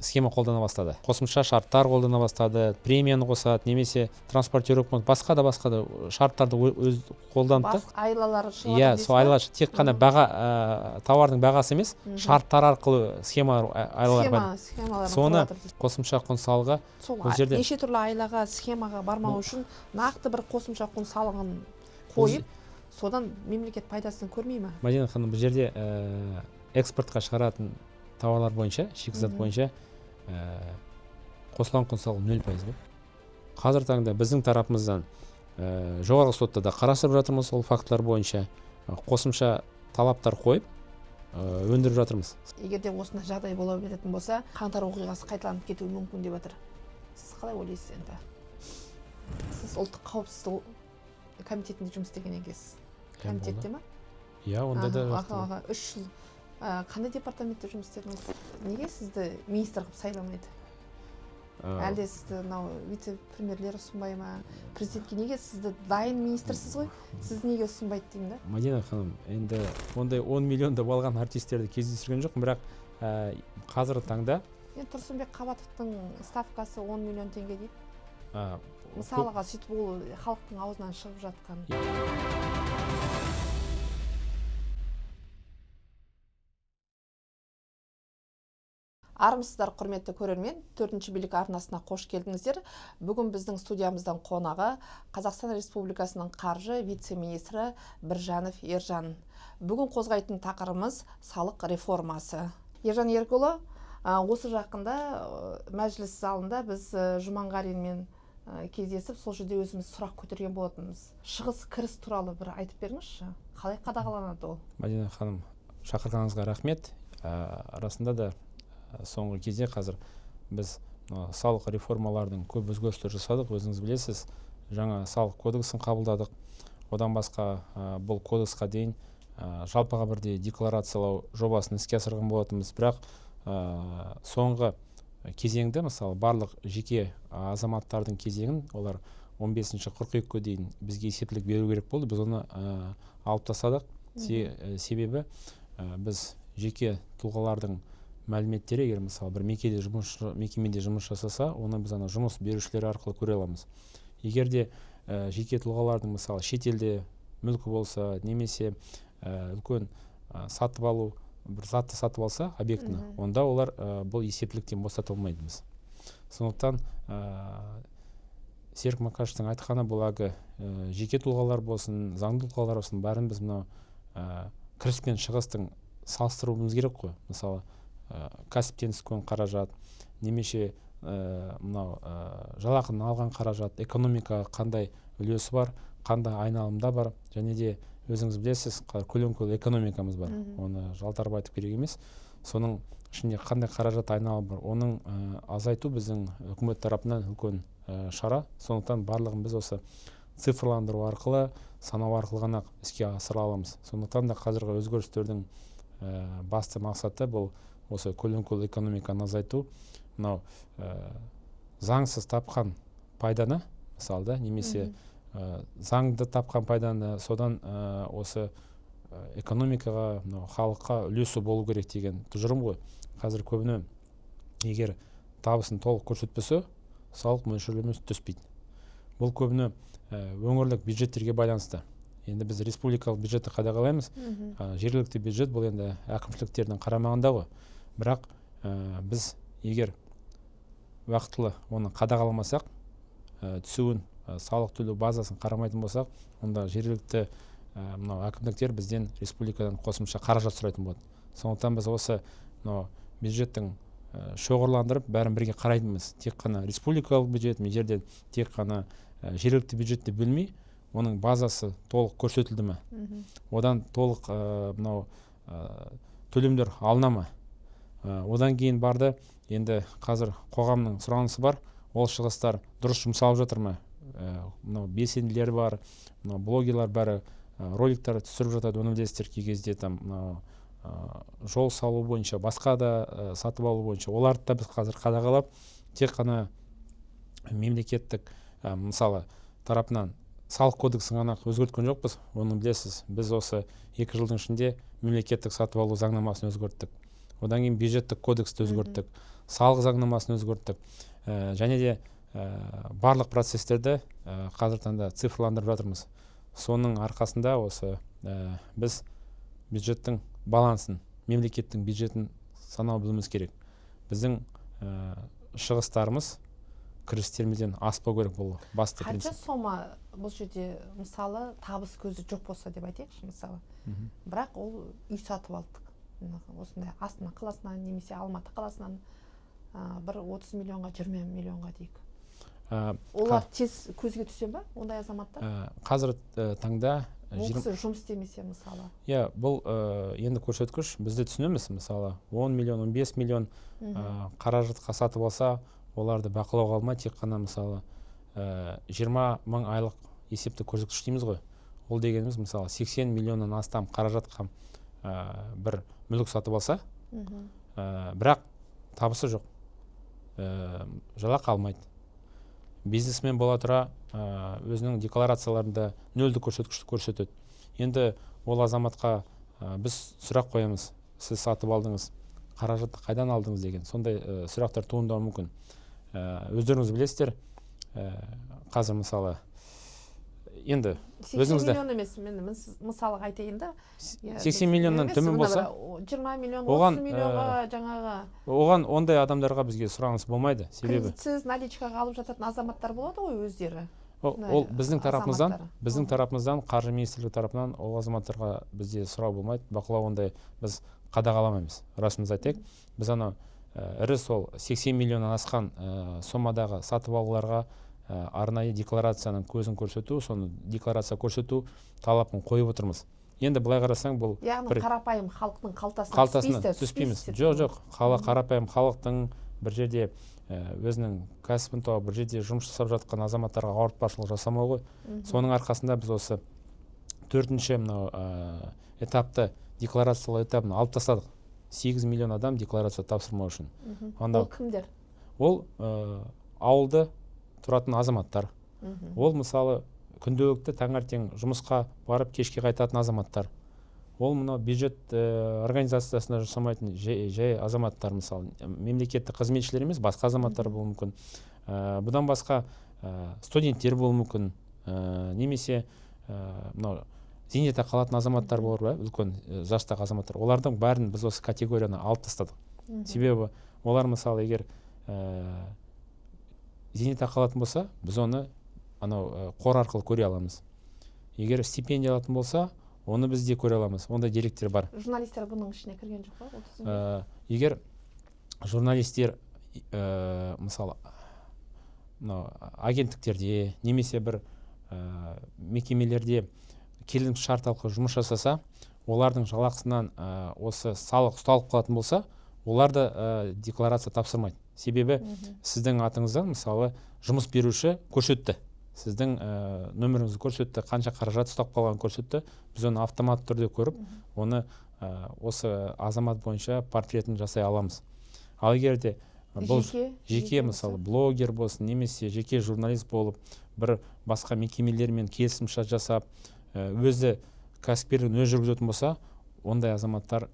схема қолдана бастады. Қосымша шарттар қолдана бастады, премияны қосады, немесе транспортировка, басқа да шарттарды өз қолданды. Айлалар шығады дейсіз сол айлар тек қана тауардың бағасы емес, шарттар арқылы айлалар бар. Соны қосымша құн салығы бұл жерде неше түрлі айлаға, схемаға бармау үшін нақты бір қосымша құн салығын қойып, содан мемлекет пайдасын көрмей ме? Мадина ханым, бұл жерде экспортқа шығаратын тауарлар бойынша, шикізат бойынша қосылған құн салығы 0%. Қазір таңда біздің тарапымыздан жоғарғы сотта да қарастырып жатырмыз, ол фактылар бойынша қосымша талаптар қойып өндіріп жатырмыз. Егер де осындай жағдай бола беретін болса, қаңтар оқиғасы қайталанып кетуі мүмкін деп жатыр. Сіз қалай ойлайсыз енді? Сіз ұлттық қауіпсіздік комитетінде жұмыс істеген екенсіз. Комитетте ме? Иә, онда да 3 жыл. Қандай департаментте жұмыс істедіңіз? Неге сізді министр қылып сайламайды? Әлде сізді вице-премьерлер ұсынбай ма? Президентке неге сізді дайын министрсіз ғой? Сіз неге ұсынбайды деймін да? Мадина ханым, енді ондай 10 миллионда болған артистерді кездестірген жоқ, бірақ қазіргі таңда Тұрсынбек Қабатовтың ставкасы 10 миллион теңге дейді. Мысалыға сөйтіп ол халықтың аузынан шығып жатқан. Армысыздар, құрметті көрермен, 4-ші билік арнасына қош келдіңіздер. Бүгін біздің студиямыздан қонағы Қазақстан Республикасының қаржы вице-министрі Біржанов Ержан. Бүгін қозғайтын тақырыбымыз салық реформасы. Ержан Еркұлы, осы жақында мәжіліс залында біз Жұманғаринмен кездесіп, сол жерде өзіміз сұрақ көтерген болатынбыз. Шығыс кіріс туралы бір айтып беріңізші. Қалай қадағаланады ол? Мадина ханым, шақырғаныңызға рахмет. Арасында да соңғы кезде қазір біз салық реформалардың көп өзгерістер жасадық. Өзіңіз білесіз, жаңа салық кодексін қабылдадық. Одан басқа бұл кодексқа дейін жалпыға бірдей декларациялау жобасын іске асырған болатынбыз. Бірақ соңғы кезеңді, мысалы барлық жеке азаматтардың кезеңін, олар 15-ші қыркүйекке дейін бізге есептілік беру керек болды. Біз оны алып тастадық. Себебі біз жеке тұлғалардың мәліметтері, егер мысалы бір мекемеде жұмыс жасаса, оны біз жұмыс берушілер арқылы көре аламыз. Егер де жеке тұлғалардың мысалы шетелде мүлкі болса, немесе үлкен сатып алу, бір затты сатып алса объектіні, онда олар бұл есептіліктен босатылмайды. Сондықтан Серік Макашевтың айтқаны бұл жеке тұлғалар болсын, заңды тұлғалар болсын, бәрін біз кіріс пен шығыстың салыстыруымыз керек қой. Мысалы кәсіптен түскен қаражат, немесе жалақыны алған қаражат, экономика қандай үлесі бар, қандай айналымда бар, және де өзіңіз білесіз, көлеңкелі экономикамыз бар. Оны жалтарып айтып керек емес. Соның ішінде қандай қаражат айналымы бар, оның азайту біздің үкімет тарапынан үлкен шара. Сондықтан барлығын біз осы цифрландыру арқылы, санау арқылы ғана іске асыра аламыз. Сондықтан да қазіргі өзгерістердің басты мақсаты бұл осы көлеңкелі экономиканы азайту. Заңсыз тапқан пайданы, мысалы, немесе заңды тапқан пайданы содан осы экономикаға, халыққа үлесі болу керек деген тұжырым ғой. Қазір көбіне егер табысын толық көрсетпесе, салық мөлшерлемесі түспейді. Бұл көбіне өңірлік бюджеттерге байланысты. Енді біз республикалық бюджетті қадағалаймыз. Жергілікті бюджет бұл енді әкімшіліктердің қарамағында ғой. Бірақ біз егер уақытылы оны қадағаламасақ, түсуін, салық төлеу базасын қарамайтын болсақ, онда жергілікті әкімдіктер бізден республикадан қосымша қаражат сұрайтын болады. Сондықтан біз осы бюджеттің шоғырландырып, бәрін бірге қарайтынбыз. Тек қана республикалық бюджет, жерде тек қана жергілікті бюджетті бөлмей, оның базасы толық көрсетілді ме? Одан толық төлемдер алына ма? Одан кейін барды, енді қазір қоғамның сұранысы бар, ол шығыстар дұрыс жұмсалып жатыр ма? Белсенділер бар, блогерлар бәрі роликтар түсіріп жатады, оны білесіздер, кей кезде жол салу бойынша, басқа да сатып алу бойынша. Оларды да біз қазір қадағалап, тек қана мемлекеттік мысалы тарапынан салық кодексін ғана өзгерткен жоқпыз. Оны білесіз, біз осы 2 жылдың ішінде мемлекеттік сатып алу заңнамасын өзгерттік. одан кейін бюджеттік кодексті өзгерттік, салық заңнамасын өзгерттік, және де барлық процестерді қазіргі таңда цифрландырып жатырмыз. Соның арқасында осы біз бюджеттің балансын, мемлекеттің бюджетін санау білуіміз керек. Біздің шығыстарымыз кірістерімізден аспау керек, бұл басты принцип. Қанша сома бұл жерде мысалы табыс көзі жоқ болса деп айтайықшы мысалы. Бірақ ол үй сатып алдық. Осындай Астана қаласынан немесе Алматы қаласынан бір 30 миллионға 20 миллионға дейік. Олар тез көзге түсе ме ондай азаматтар? Қазіргі таңда ол кісі жұмыс істемесе мысалы. Бұл енді көрсеткіш, бізді түсінеміз. Мысалы 10 миллион, 15 миллион қаражатқа сатып алса, оларды бақылауға алмай, тек қана мысалы 20 мың айлық есепті көрсеткіш дейміз ғой. Ол дегеніміз мысалы 80 миллионнан астам қаражатқа бір мүлік сатып алса, бірақ табысы жоқ, жалақы алмайды. Бизнесмен бола тұра өзінің декларацияларында нөлді көрсеткішті көрсетеді. Енді ол азаматқа біз сұрақ қоямыз: сіз сатып алдыңыз, қаражатты қайдан алдыңыз деген сондай сұрақтар туындауы мүмкін. Өздеріңіз білесіздер, қазір мысалы енді 80 миллион емес, мен мысалға айтайын да. 80 миллионнан төмен болса, 20 миллион, 30 миллионға жаңағы. Оған ондай адамдарға бізге сұраныс болмайды. Себебі кредитсіз наличкаға алып жататын азаматтар болады ғой өздері. Ол біздің тарапымыздан, қаржы министрлігі тарапынан ол азаматтарға бізде сұрау болмайды, бақылау ондай біз қадағаламаймыз. Расымыз айтайық, біз анау ірі сол 80 миллионнан асқан сомадағы сатып алуларға арнайы декларацияның көзін көрсету, соны декларация көрсету талапын қойып отырмыз. Енді былай қарасаң, бұл яғни қарапайым халықтың қалтасына түспейміз. Жоқ, қарапайым халықтың бір жерде өзінің кәсібін тауып, бір жерде жұмыс жасап жатқан азаматтарға ауыртпашылық жасамау ғой. Соның арқасында біз осы 4-ші этапты, декларациялау этабын алып тастадық. 8 миллион адам декларация тапсырмау үшін. Ол кімдер? Ол ауылды тұратын азаматтар. Ол мысалы күнделікті таңертең жұмысқа барып кешке қайтатын азаматтар. Ол мына бюджет организациясында жасамайтын жай азаматтар, мысалы мемлекеттік қызметшілер емес, басқа азаматтар болуы мүмкін. Бұдан басқа студенттер болуы мүмкін, немесе зейнетақы алатын азаматтар болар, үлкен жастағы азаматтар. Олардың бәрін біз осы категорияны алып тастадық. Себебі олар мысалы егер зейнетақы алатын болса, біз оны қор арқылы көре аламыз. Егер стипендия алатын болса, оны біз де көре аламыз. Ондай деректер бар. Журналистер бұның ішіне кірген жоқ па? Егер журналистер мысалы агенттіктерде немесе бір мекемелерде келісім шарт арқылы жұмыс жасаса, олардың жалақысынан осы салық ұсталып қалатын болса, оларды декларация тапсырмайды. Себебі сіздің атыңыздан мысалы жұмыс беруші көрсетті, сіздің нөміріңізді көрсетті, қанша қаражат ұстап қалғанын көрсетті, біз оны автомат түрде көріп, оны осы азамат бойынша портретін жасай аламыз. Ал егер де бұл жеке мысалы блогер болсын, немесе жеке журналист болып, бір басқа мекемелермен келісімшарт жасап, өзі кәсіпкерлігін өзі жүргізетін болса, ондай азаматтар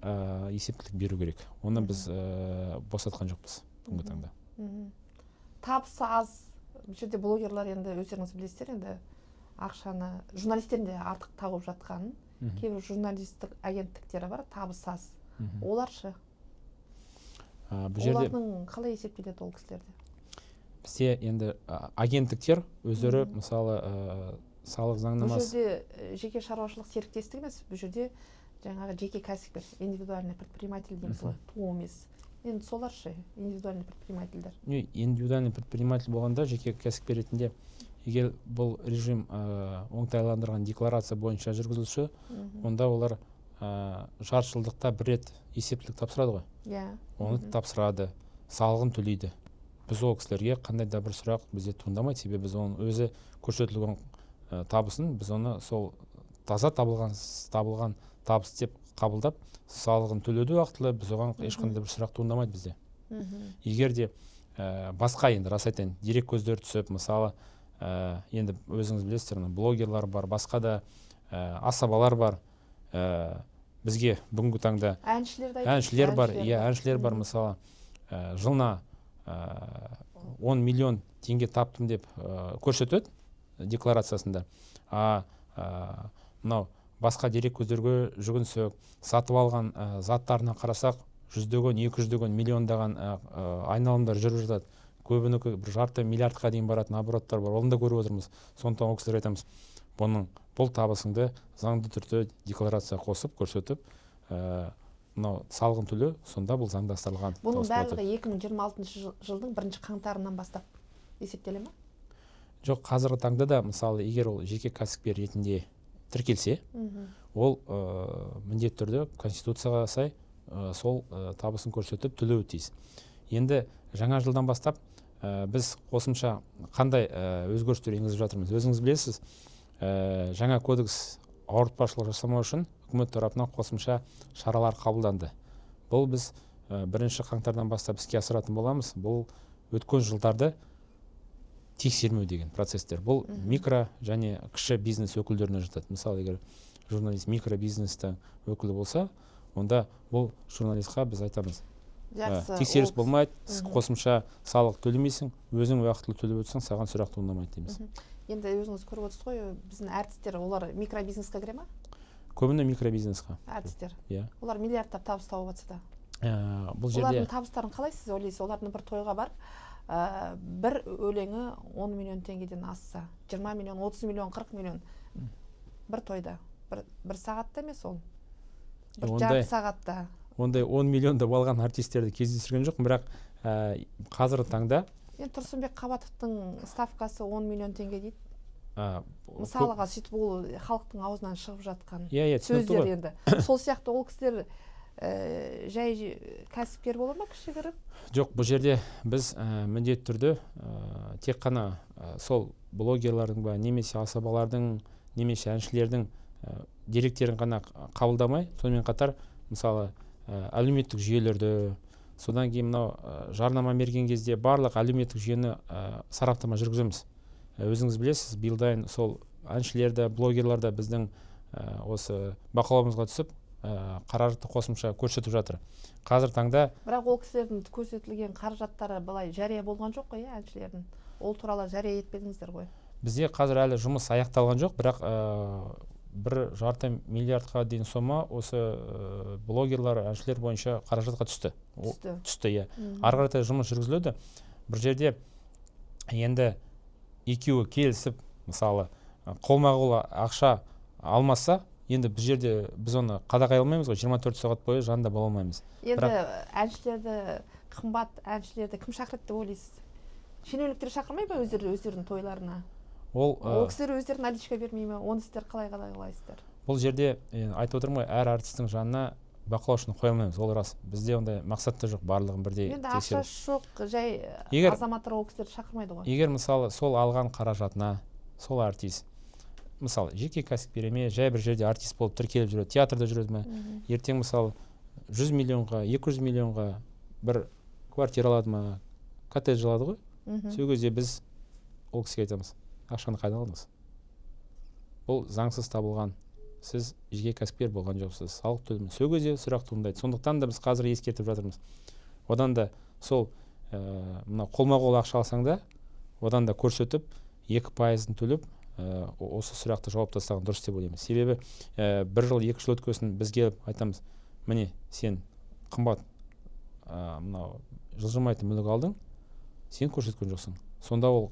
есептілік беру керек. Оны біз босатқан жоқпыз бүгінгі таңда. Табысы аз, бұл жерде блогерлар енді өздеріңіз білесіздер, енді ақшаны журналистердің де артық тауып жатқанын, кейбір журналистік агенттіктері бар, табысы аз. Олар ше? Олардың қалай есептеледі ол кісілерде? Бізде енді агенттіктер өздері мысалы салық заңнамасы. Бұл жерде жеке шаруашылық серіктестік емес, бұл жерде жаңағы жеке кәсіпкер, индивидуальный предприниматель дейміз ғой, туы емес. Енді солар ше, индивидуальный предпринимательдер. Индивидуальный предприниматель болғанда жеке кәсіпкер ретінде, егер бұл режим оңтайландырған декларация бойынша жүргізілсе, онда олар жартыжылдықта бір рет есептілік тапсырады ғой. Оны тапсырады, салығын төлейді. Біз ол кісілерге қандай да бір сұрақ бізде туындамайды, себебі біз оның өзі көрсетілген табысын, біз оны сол таза табылған табыс деп қабылдап, салығын төлеуді уақытылы, біз оған ешқандай бір сұрақ туындамайды бізде. Егер де басқа енді рас айтайын, дерек көздері түсіп, мысалы енді өзіңіз білесіздер, блогерлар бар, басқа да асабалар бар, бізге бүгінгі таңда әншілер бар, әншілер бар. Мысалы жылына 10 миллион теңге таптым деп көрсетеді декларациясында. Мынау басқа дерек көздерге жүгінсек, сатып алған заттарына қарасақ, жүздеген, 200-деген, миллиондаған айналымдар жүріп жатады. Көбінікі бір жарты миллиардқа дейін баратын обороттар бар, оны да көріп отырмыз. Сондықтан ол кісілер айтамыз, бұл табысыңды заңды түрде декларация қосып көрсетіп, мынау салығын төле, сонда бұл заңдастырылған. Бұның барлығы 2026 жылдың 1 қаңтарынан бастап есептеле ме? Жоқ, қазіргі таңда да, мысалы, егер ол жеке кәсіпкер ретінде тіркелсе, ол міндетті түрде Конституцияға сай сол табысын көрсетіп төлеуі тиіс. Енді жаңа жылдан бастап біз қосымша қандай өзгерістер енгізіп жатырмыз? Өзіңіз білесіз, жаңа кодекс ауыртпашылық жасамау үшін үкімет тарапынан қосымша шаралар қабылданды. Бұл біз 1 қаңтардан бастап іске асыратын боламыз. Бұл өткен жылдарды тексермеу деген процесстер. Бұл микро және кіші бизнес өкілдеріне жатады. Мысалы, егер журналист микробизнестің өкілі болса, онда бұл журналистқа біз айтамыз, тексеріс болмайды, қосымша салық төлемейсің, өзің уақытылы төлеп өтсең, саған сұрақ туындамайды дейміз. Енді өзіңіз көріп отырсыз ғой, біздің әртістер, олар микробизнеске кіре ме? Көбіне микробизнесқа. Әртістер. Иә. Олар миллиардтап табыс тауып жатса да. Бұл жерде олардың табыстарын қалай сіз ойлайсыз? Олардың бір тойға бар, бір өлеңі 10 миллион теңгеден асса, 20 миллион, 30 миллион, 40 миллион бір тойда, бір сағатта емес ол, бір жарты сағатта. Ондай 10 миллионды алған артистерді кездестірген жоқ, бірақ қазіргі таңда Тұрсынбек Қабатовтың ставкасы 10 миллион теңге дейді. Мысалыға сөйтіп ол халықтың аузынан шығып жатқан сөздер енді. Сол сияқты ол кісілер жай кәсіпкер болар ма, кішігірім? Жоқ, бұл жерде біз міндетті түрде тек қана сол блогерлардың ба, немесе асабалардың, немесе әншілердің деректерін ғана қабылдамай, сонымен қатар, мысалы, әлеуметтік жүйелерді, содан кейін мынау жарнама берген кезде барлық әлеуметтік жүйені сараптама жүргіземіз. Өзіңіз білесіз, билдайын сол әншілерді, блогерлерді біздің осы бақылауымызға түсіп, қаражатты қосымша көрсетіп жатыр. Қазір таңда бірақ ол кісілердің көрсетілген қаражаттары былай жария болған жоқ қой, әншілердің. Ол туралы жария етпедіңіздер ғой. Бізде қазір әлі жұмыс аяқталған жоқ, бірақ 1,5 миллиардқа дейін сома осы блогерлар, әншілер бойынша қаражатқа түсті. Иә. Ары қаратай жұмыс жүргізіледі. Бір жерде енді екеуі келісіп, мысалы, қолма-қол ақша алмаса, енді біз жерде біз оны қадағай алмаймыз ғой, 24 сағат бойы жанында бола алмаймыз. Енді әншілерді, қымбат әншілерді кім шақырады деп ойлайсыз? Шенеуніктер шақырмай ба өздерінің тойларына? Ол кісілер өздері наличка бермей ме? Оны сіздер қалай қадағалайсыздар? Бұл жерде айтып отырмын ғой, әр артистің жанына бақылаушыны қоя алмаймыз, ол рас. Бізде ондай мақсат та жоқ, барлығын бірдей тексеру. Енді ақша жоқ, жай азаматтар ол кісілерді шақырмайды ғой. Егер мысалы сол алған қаражатына сол артист, мысалы, жеке кәсіпкер емес, жай бір жерде артист болып тіркеліп жүреді, театрда жүреді ме? Ертең мысалы 100 миллионға, 200 миллионға бір квартира алады ма, коттедж алады ғой? Сол кезде біз ол кісіге айтамыз, ақшаны қайдан алдыңыз? Бұл заңсыз табылған. Сіз жеке кәсіпкер болған жоқсыз, салық төлемейсіз. Сол кезде сұрақ туындайды. Сондықтан да біз қазір ескертіп жатырмыз. Одан да сол мына қолма-қол ақша алсаң да, одан да көрсетіп 2%-ын төлеп осы сұрақты жауап тастаған дұрыс деп ойлаймыз. Себебі 1 жыл 2 жыл өткесін біз келіп айтамыз, міне сен қымбат мынау жылжымайтын мүлік алдың, сен көрсеткен жоқсың. Сонда ол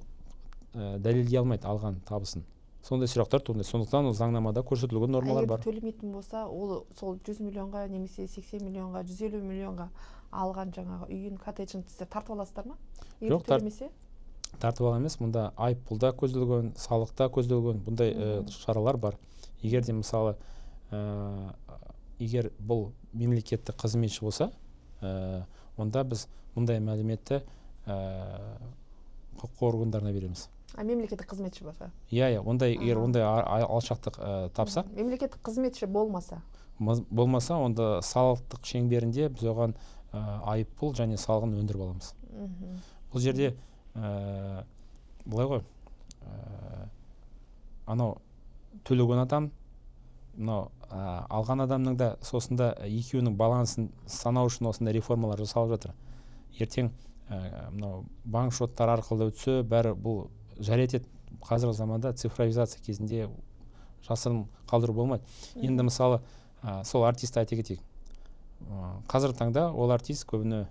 дәлелдей алмайды алған табысын. Сондай сұрақтар туындайды. Сондықтан заңнамада көрсетілген нормалар бар. Төлемейтін болса, ол сол 100 миллионға немесе 80 миллионға, 150 миллионға алған жаңағы үйін, коттеджін сіздер тартып аласыздар ма? Жоқ, тартып алған емес, мұнда айыппұлда көзделген, салықта көзделген бұндай шаралар бар. Егер де мысалы, егер бұл мемлекеттік қызметші болса, онда біз мұндай мәліметті құқық органдарына береміз. Мемлекеттік қызметші болса? Иә, егер ондай алшақтық тапсақ. Мемлекеттік қызметші болмаса? Болмаса, онда салықтық шеңберінде біз оған айыппұл және салығын өндіріп аламыз. Бұл жерде былай ғой, анау төлеген адам мынау алған адамның да сосын да екеуінің балансын санау үшін осындай реформалар жасалып жатыр. Ертең мынау банк шоттары арқылы өтсе бәрі бұл жария етеді. Қазіргі заманда цифровизация кезінде жасырын қалдыру болмайды. Енді мысалы сол артисті айта кетейік. Қазіргі таңда ол артист көбіне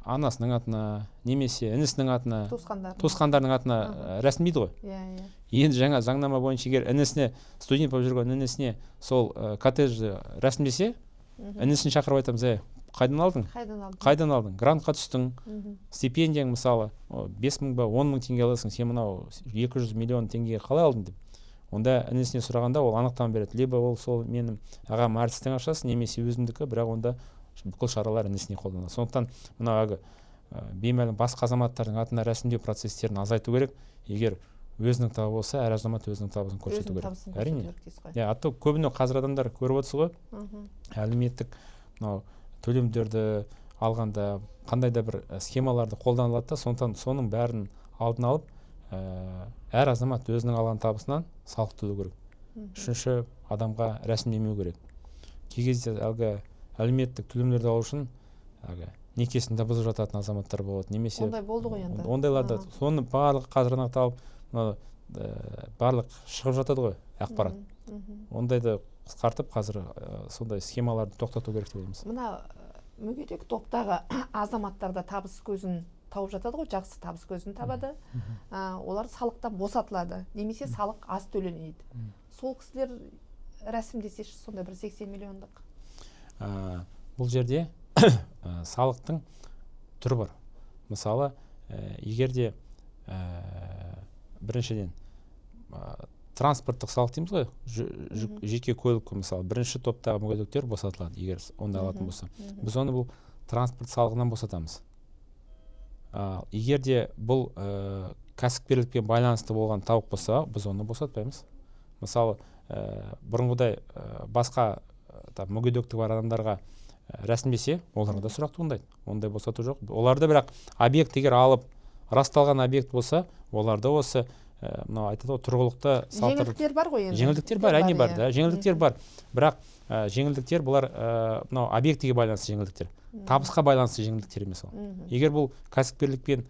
анасының атына немесе інісінің атына туысқандарының атына рәсімдейді ғой. Енді жаңа заңнама бойынша егер інісіне студент болып жүрген інісіне сол коттеджді рәсімдесе, інісін шақырып айтамыз: қайдан алдың? Грантқа түстің, стипендияң мысалы 5.000 ба 10.000 теңге аласың, сен мынау 200 миллион теңгеге қалай алдың деп. Онда інісіне сұрағанда ол анықтама береді. Либо ол сол менің ағам әртістің ақшасы, немесе өзімдікі, бірақ онда бүкіл шаралар інісіне қолданады. Сондықтан мынау беймәлім басқа азаматтардың атына рәсімдеу процестерін азайту керек. Егер өзінің табы болса, әр азамат өзінің табысын көрсету керек. Әрине. Атты көбіне қазір адамдар көріп отырсыз ғой. Әлеуметтік мынау төлемдерді алғанда қандай да бір схемаларды қолданылады да, сондықтан соның бәрін алдын алып, әр азамат өзінің алған табысынан салық төлеу керек. Үшінші адамға рәсімдемеу керек. Кей кезде әлгі әлеуметтік төлемдерді алу үшін некесін де бұзып жататын азаматтар болады. Немесе ондай болды ғой енді. Ондайларды соны барлық қазір анықталып, барлық шығып жатады ғой ақпарат. Ондайды қысқартып қазір сондай схемаларды тоқтату керек деп ойлаймыз. Мына мүгедек топтағы азаматтарда табыс көзін тауып жатады ғой, жақсы табыс көзін табады. Олар салықтан босатылады, немесе салық аз төленеді. Сол кісілер рәсімдесе сонда бір 80 миллиондық. Бұл жерде салықтың түрі бар. Мысалы, егерде біріншіден транспорттық салық дейміз ғой, жеке көлікке мысалы бірінші топтағы мүгедектер босатылады, егер онда алатын болса. Біз оны бұл транспорт салығынан босатамыз. Егерде бұл кәсіпкерлікпен байланысты болған табыс болса, біз оны босатпаймыз. Мысалы, бұрынғыдай басқа мүгедектігі бар адамдарға рәсімдесе, оларға да сұрақ туындайды. Ондай босату жоқ. Оларды бірақ объект егер алып, расталған объект болса, оларда осы мынау айтады ғой, тұрғылықты жеңілдіктер бар ғой енді. Жеңілдіктер бар, әне бар да, жеңілдіктер бар. Бірақ жеңілдіктер бұлар мынау объектіге байланысты жеңілдіктер. Табысқа байланысты жеңілдіктер емес ол. Егер бұл кәсіпкерлікпен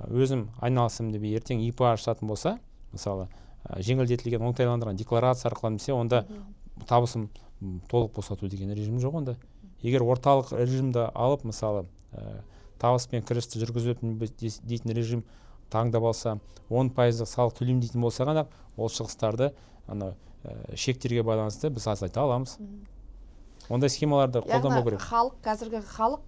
өзім айналысым деп ертең ИП ашатын болса, мысалы жеңілдетілген оңтайландырған декларация арқылы немесе, онда табысым толық босату деген режим жоқ онда. Егер орталық режимді алып, мысалы табыс пен кірісті жүргізетін дейтін режим таңдап алса, 10% салық төлеймін дейтін болса ғана, ол шығыстарды шектерге байланысты біз азайта аламыз. Ондай схемаларды қолданбау керек. Қазіргі халық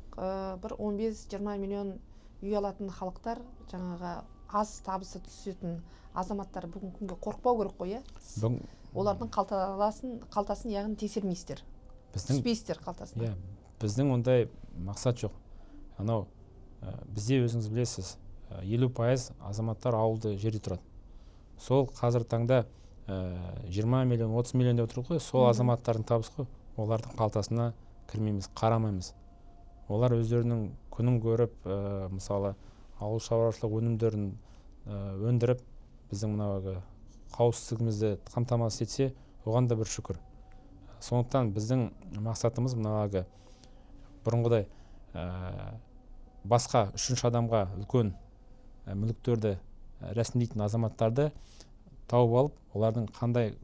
бір 15-20 миллион үй алатын халықтар, жаңағы аз табысы түсетін азаматтар бүгінгі күнге қорықпау керек қой, олардың қалтасын яғни тексермейсіздер, түспейсіздер қалтасына. Біздің ондай мақсат жоқ. Бізде өзіңіз білесіз, 50% азаматтар ауылды жерде тұрады. Сол қазір таңда 20 миллион, 30 миллион деп отыр ғой, сол азаматтардың табысы ғой, олардың қалтасына кірмейміз, қарамаймыз. Олар өздерінің күнін көріп, мысалы, ауыл шаруашылық өнімдерін өндіріп, біздің мынау қауіпсіздігімізді қамтамасыз етсе, оған да бір шүкір. Сондықтан біздің мақсатымыз мынау бұрынғыдай басқа үшінші адамға үлкен мүліктерді рәсімдейтін азаматтарды тауып алып, олардың қандай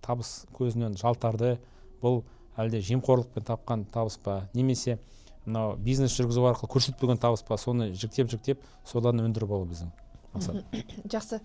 табыс көзінен жалтарды, бұл әлде жемқорлықпен тапқан табыс па, немесе мынау бизнес жүргізу арқылы көрсетпеген табыс па, соны жіктеп содан өндіріп алу біздің мақсат. Жақсы.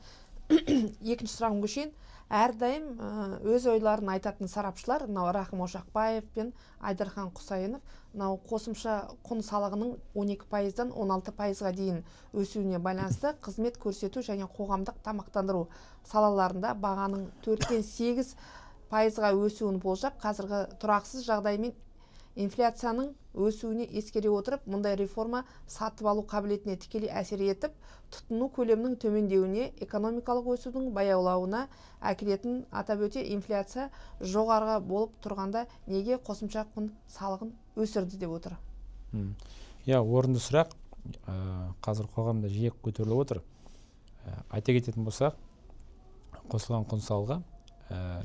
Екінші сұрағым көшейін. Әрдайым өз ойларын айтатын сарапшылар, Рахым Ошақбаев пен Айдархан Құсайынов, қосымша құн салығының 12%-дан 16%-ға дейін өсуіне байланысты қызмет көрсету және қоғамдық тамақтандыру салаларында бағаның 4-тен 8%-ға өсуін болжап, қазіргі тұрақсыз жағдай мен инфляцияның өсуіне ескере отырып, мұндай реформа сатып алу қабілетіне тікелей әсер етіп, тұтыну көлемінің төмендеуіне, экономикалық өсудің баяулауына әкелетін атап өте, инфляция жоғарғы болып тұрғанда неге қосымша құн салығын өсірді деп отыр? Орынды сұрақ. Қазір қоғамда жиі көтеріліп отыр. Айта кететін болсақ, қосылған құн салығы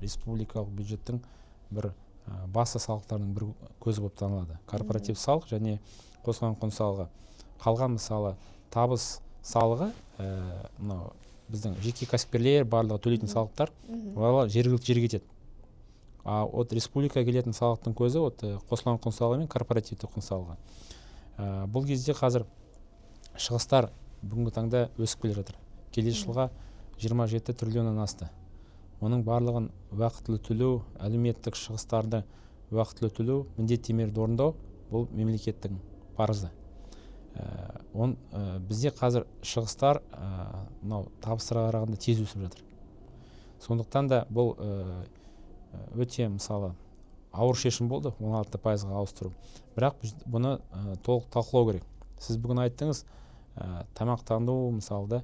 республикалық бюджеттің бір басты салықтарының бір көзі болып танылады. Корпоратив салық және қосылған құн салығы. Қалған мысалы табыс салығы, мынау біздің жеке кәсіпкерлер барлығы төлейтін салықтар, олар жергілікті жерге кетеді. От республика келетін салықтың көзі қосылған құн салығы мен корпоративті құн салығы. Бұл кезде қазір шығыстар бүгінгі таңда өсіп келе жатыр. Келесі жылға 27 триллионнан асты. Оның барлығын уақытылы төлеу, әлеуметтік шығыстарды уақытылы төлеу, міндеттемелерді орындау бұл мемлекеттің парызы. Бізде қазір шығыстар табыстарға қарағанда тез өсіп жатыр. Сондықтан да бұл өте мысалы ауыр шешім болды 16%-ға ауыстыру. Бірақ бұны толық талқылау керек. Сіз бүгін айттыңыз, тамақтану мысалы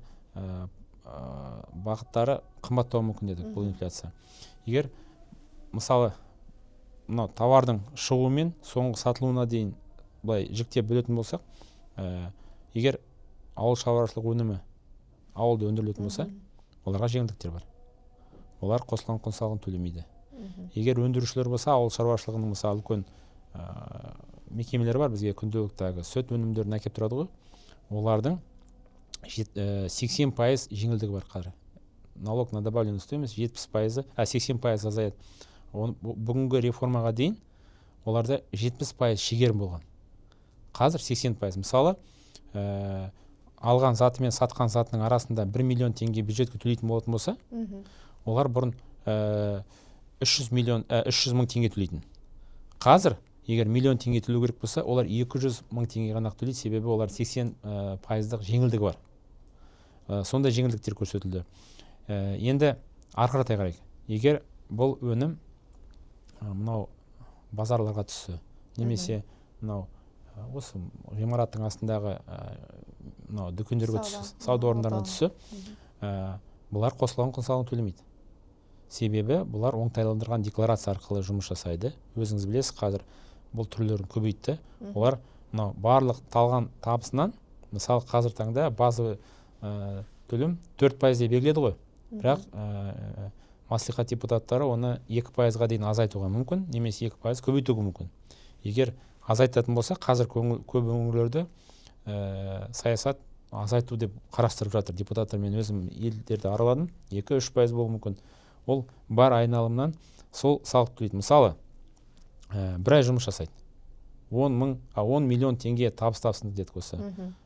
бағыттары қымбаттауы мүмкін дедік, бұл инфляция. Егер мысалы товардың шығуы мен соңғы сатылуына дейін былай жіктеп бөлетін болсақ, егер ауыл шаруашылық өнімі ауылда өндірілетін болса, оларға жеңілдіктер бар. Олар қосылған құн салығын төлемейді. Егер өндірушілер болса, ауыл шаруашылығының мысалы үлкен мекемелері бар, бізге күнделіктегі сүт өнімдерін әкеп тұрады ғой. Олардың 80% жеңілдігі бар қазір. Налог на добавленную стоимость 80% азаяды. Бүгінгі реформаға дейін оларда 70% шегерім болған. Қазір 80%. Мысалы, алған заты мен сатқан затының арасында 1 миллион теңге бюджетке төлейтін болатын болса, олар бұрын 300 мың теңге төлейтін. Қазір, егер миллион теңге төлеу керек болса, олар 200 мың теңге ғана төлейді, себебі олар 80% жеңілдігі бар. Сондай жеңілдіктер көрсетілді. Енді ары қарай қарайық. Егер бұл өнім мынау базарларға түссе, немесе мынау осы ғимараттың астындағы дүкендерге түссе, сауда орындарына түссе, бұлар қосылған құн салығын төлемейді. Себебі бұлар оңтайландырған декларация арқылы жұмыс жасайды. Өзіңіз білесіз, қазір бұл түрлерін көбейтті. Олар барлық талған табысынан, мысалы қазір таңда базовый төлем 4% белгіледі ғой. Бірақ маслихат депутаттары оны 2%-ға дейін азайтуға мүмкін, немесе 2% көбейтуге мүмкін. Егер азайтатын болса, қазір көп өңірлерде саясат азайту деп қарастырып жатыр. Депутаттар, мен өзім елдерді араладым, 2-3% болуы мүмкін. Ол бар айналымнан сол салық төлейді. Мысалы, бір ай жұмыс жасайды. 10 миллион теңге табыс тапсын дедік осы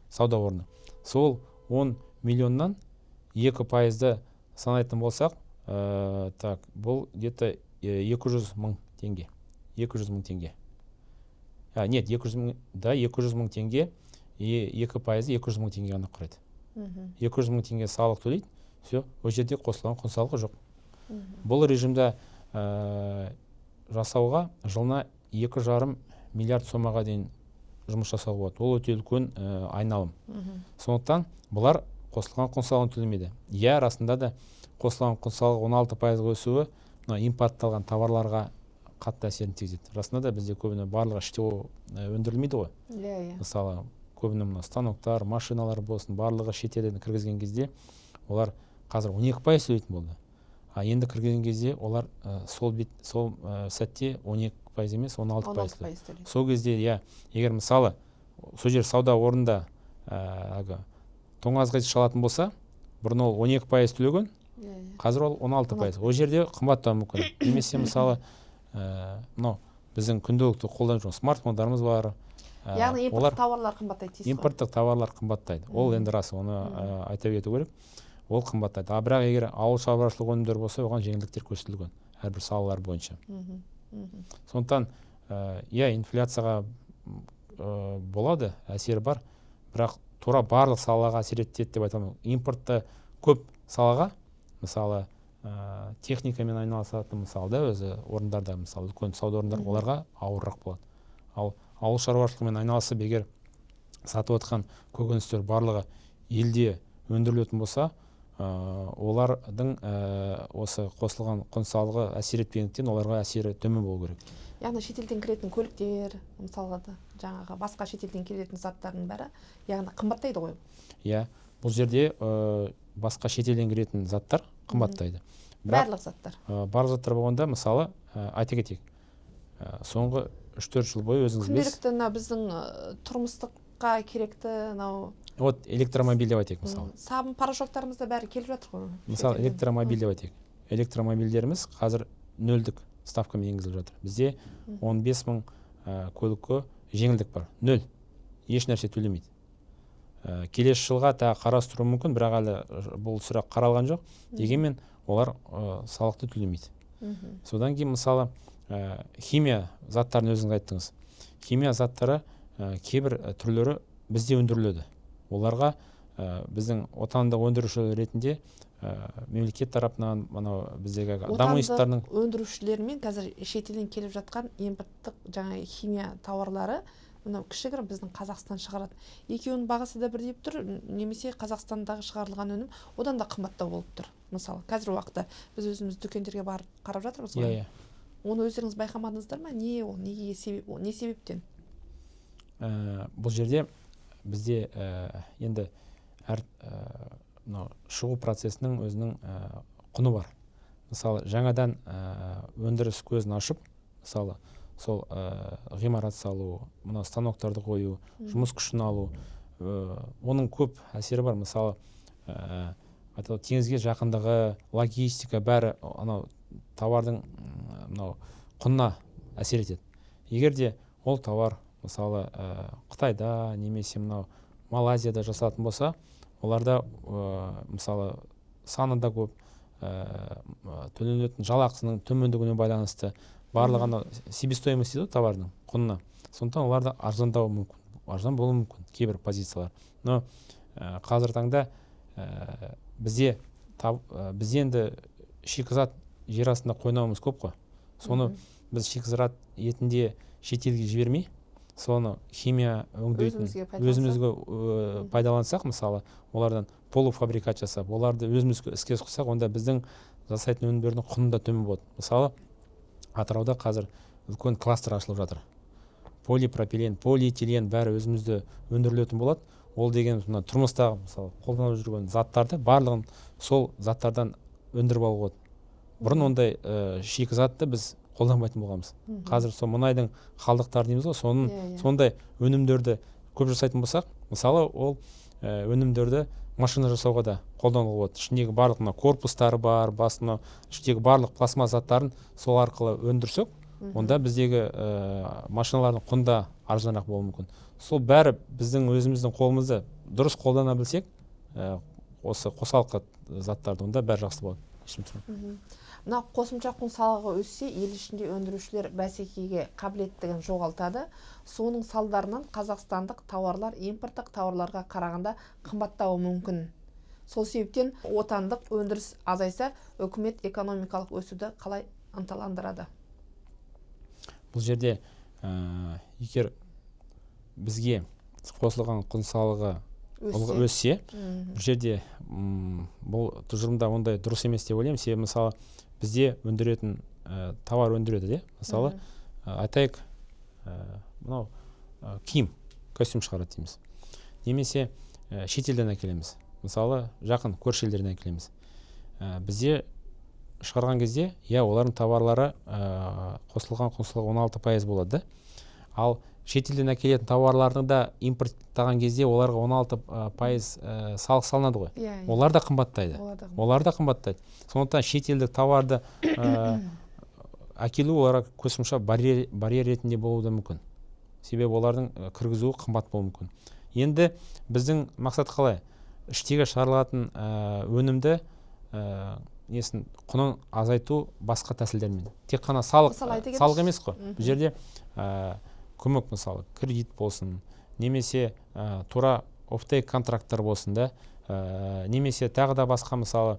сауда орны. Сол 10 миллионнан 2%-ды санайтын болсақ, бұл где-то 200 мың теңге. 200 мың теңге. Нет, 200 мың теңге, 2%-ы 200 мың теңге ғана құрайды. 200 мың теңге салық төлейді, все, ол жерде қосылған құн салығы жоқ. Бұл режимде жасауға жылына 2,5 миллиард сомаға дейін жұмыс жасауға болады. Ол өте үлкен айналым. Сондықтан бұлар қосылған құн салығын төлемейді. Расында да қосылған құн салығы 16%-ға өсуі импортталған товарларға қатты әсерін тигізеді. Расында да бізде көбіне барлығы іште өндірілмейді ғой. Мысалы, көбіне станоктар, машиналар болсын, барлығы шетелден кіргізген кезде олар қазір 12% төлейтін болды. Енді кірген кезде олар сол сәтте 12% емес, 16% төлейді. Сол кезде, егер мысалы, сол жер сауда орнында тоңазға шалатын болса, бұрын ол 12% төлеген, қазір ол 16%. Ол жерде қымбаттауы мүмкін. Немесе мысалы, біздің күнделікті қолданып жүрген смартфондарымыз бар. Яғни импорттық тауарлар қымбаттайды дейсіз ғой? Импорттық тауарлар қымбаттайды. Ол енді рас, оны айта кету керек. Ол қымбаттайды. Бірақ егер ауыл шаруашылық өнімдері болса, оған жеңілдіктер көрсетілген әрбір салалар бойынша. Сондықтан, инфляцияға болады, әсері бар, бірақ тура барлық салаға әсер етеді деп айтамын. Импортты көп салаға, мысалы, техникамен айналысатын мысалы өзі орындарда, мысалы үлкен сауда орындар, оларға ауыррақ болады. Ал ауыл шаруашылығымен айналысып, егер сатып отқан көкөністер барлығы елде өндірілетін болса, олардың осы қосылған құн салығы әсер етпегендіктен оларға әсері төмен болу керек. Яғни шетелден кіретін көліктер, мысалға жаңағы басқа шетелден келетін заттардың бәрі, яғни қымбаттайды ғой? Бұл жерде басқа шетелден кіретін заттар қымбаттайды. барлық заттар барлық заттар болғанда мысалы айта кетейік, соңғы 3-4 жыл бойы өзіңіз білесіз, күнделікті мына біздің тұрмыстыққа керекті мынау вот электромобиль деп айтайық мысалы. сабын порошоктарымыз да бәрі келіп жатыр ғой. Мысалы электромобиль деп айтайық. Электромобильдеріміз қазір нөлдік ставкамен енгізіліп жатыр. Бізде 15 мың көлікке жеңілдік бар. 0. Еш нәрсе төлемейді. Келесі жылға тағы қарастыру мүмкін, бірақ әлі бұл сұрақ қаралған жоқ. Дегенмен олар салықты төлемейді. Содан кейін мысалы химия заттарын өзіңіз айттыңыз. Химия заттары кейбір түрлері бізде өндіріледі. Оларға біздің отандық өндіруші ретінде мемлекет тарапынан біздегі даму институттарының өндірушілермен қазір шетелден келіп жатқан импорттық жаңа химия тауарлары мынау кішігірім біздің Қазақстан шығарады. Екеуінің бағасы да бірдей тұр, немесе Қазақстандағы шығарылған өнім одан да қымбаттау болып тұр. Мысалы, қазір уақытта біз өзіміз дүкендерге барып қарап жатырмыз ғой. Оны өздеріңіз байқамадыңыздар ма? Не ол? Не себептен? Бұл жерде бізде енді әр шығу процесінің өзінің құны бар. Мысалы, жаңадан өндіріс көзін ашып, мысалы, сол ғимарат салу, мына станоктарды қою, жұмыс күшін алу, оның көп әсері бар. Мысалы, теңізге жақындығы, логистика бәрі анау товардың құнына әсер етеді. Егер де ол товар мысалы Қытайда немесе мынау Малайзияда жасалатын болса, оларда мысалы саны да көп, төленетін жалақысының төмендігіне байланысты барлығына себестоимость дейді товардың құнына. Сондықтан оларда арзан болуы мүмкін кейбір позициялар. Но қазір таңда бізде енді шикізат жер астында қойнауымыз көп қой. Соны біз шикізат етінде шетелге жібермей, соны химия өңдейтін өзімізге пайдалансақ, мысалы, олардан полуфабрикат жасап, оларды өзіміз іске қосақ, онда біздің жасайтын өнімдердің құны да төмен болады. Мысалы, Атырауда қазір үлкен кластер ашылып жатыр. Полипропилен, полиэтилен бәрі өзімізде өндірілетін болады. Ол деген тұрмыстағы мысалы қолданып жүрген заттарды барлығын сол заттардан өндіріп алуға болады. Бұрын ондай шикізатты біз қолданбайтын болғанбыз. Қазір сол мұнайдың қалдықтары дейміз ғой, сондай өнімдерді көп жасайтын болсақ, мысалы ол өнімдерді машина жасауға да қолдануға болады. Ішіндегі барлық корпустары бар, басына ішіндегі барлық пластмасс заттарын сол арқылы өндірсек, онда біздегі машиналардың құны да арзанырақ болуы мүмкін. Сол бәрі біздің өзіміздің қолымызды дұрыс қолдана білсек, осы қосалқы заттарды, онда бәрі жақсы болады. Мына қосымша құн салығы өссе, ел ішінде өндірушілер бәсекеге қабілеттігін жоғалтады. Соның салдарынан қазақстандық тауарлар импорттық тауарларға қарағанда қымбаттауы мүмкін. Сол себептен отандық өндіріс азайса, үкімет экономикалық өсуді қалай ынталандырады? Бұл жерде егер бізге қосылған құн салығы өссе, бұл жерде бұл тұжырымда ондай дұрыс емес деп ойлаймын. Себебі мысалы бізде өндіретін товар өндіреді, мысалы айтайық, мынау киім, костюм шығарады дейміз. Немесе шетелден әкелеміз. Мысалы жақын көрші елдерден әкелеміз. Бізде шығарған кезде, олардың товарлары қосылған құн салығы 16% болады. Ал шетелден әкелетін товарлардың да импорттаған кезде оларға 16% салық салынады ғой. Олар да қымбаттайды. Сондықтан шетелдік товарды әкелу оларға қосымша барьер ретінде болуы да мүмкін. Себебі олардың кіргізуі қымбат болуы мүмкін. Енді біздің мақсат қалай? Іштегі шығарылатын өнімді құнын азайту басқа тәсілдермен. Тек қана салық емес қой. Бұл жерде көмек, мысалы кредит болсын, немесе тура офтейк контракттар болсын да, немесе тағы да басқа, мысалы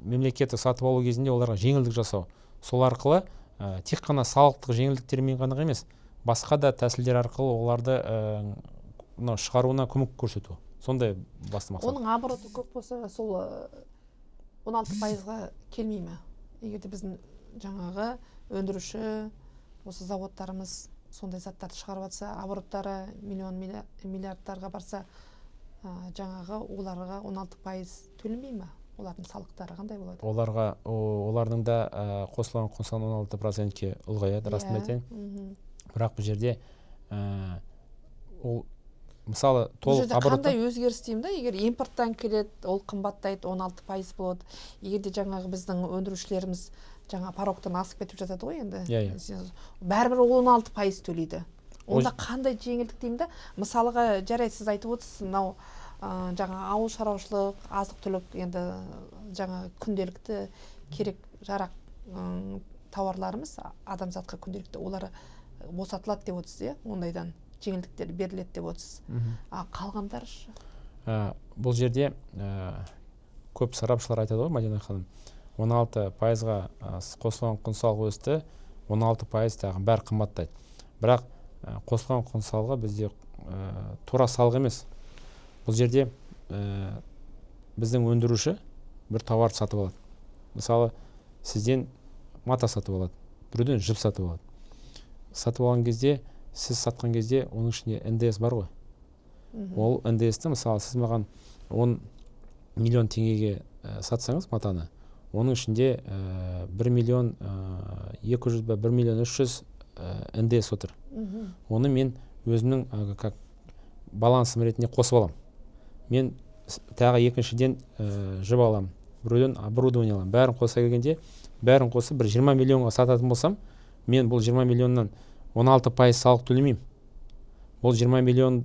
мемлекеттік сатып алу кезінде оларға жеңілдік жасау. Сол арқылы тек қана салықтық жеңілдіктермен ғана емес, басқа да тәсілдер арқылы оларды шығаруына көмек көрсету. Сондай басты мақсат. Оның обороты көп болса, сол 16%-ға келмей ме? Егерде біздің жаңағы өндіруші осы заводтарымыз сондай заттарды шығарып жатса, обороттары миллиардтарға барса, жаңағы оларға 16% төленбей ме? олардың салықтары қандай болады? Олардың да қосылған құн салығы 16%-ке ұлғаяды, расын айтайын. Бірақ бұл жерде ол мысалы бұл толық жерде қандай өзгеріс деймін да, егер импорттан келеді, ол қымбаттайды, 16% болады. Егер де жаңағы біздің өндірушілеріміз жаңа порогтан асып кетіп жатады ғой енді. Бәрібір 16% төлейді. Онда қандай жеңілдік деймін да? Мысалға, жарайды, сіз айтып отырсыз, мынау жаңа ауыл шаруашылық, азық-түлік, енді жаңа күнделікті керек жарақ тауарларымыз адамзатқа күнделікті, олар босатылады деп отырсыз, ондайдан жеңілдіктер беріледі деп отырсыз. Қалғандар? Бұл жерде көп сарапшылар айтады ғой, Мадина ханым, 16%-ға қосылған құн салығы өсті, 16% тағы бәрі қымбаттайды. Бірақ қосылған құн салығы бізде тура салық емес. Бұл жерде біздің өндіруші бір товарды сатып алады. Мысалы, сізден мата сатып алады, біреуден жіп сатып алады. Сатып алған кезде, сіз сатқан кезде, оның ішінде НДС бар ғой. Ол НДС-ті, мысалы, сіз маған 10 миллион теңгеге сатсаңыз матаны, оның ішінде 1 миллион 200 ба 1 миллион 300 НДС отыр. Оны мен өзімнің балансым ретінде қосып алам. Мен тағы екіншіден жіп алам, біреуден оборудование алам. Бәрін қоса келгенде, бәрін қосып бір 20 миллионға сататын болсам, мен бұл 20 миллионнан 16% салық төлемеймін. Бұл 20 миллион,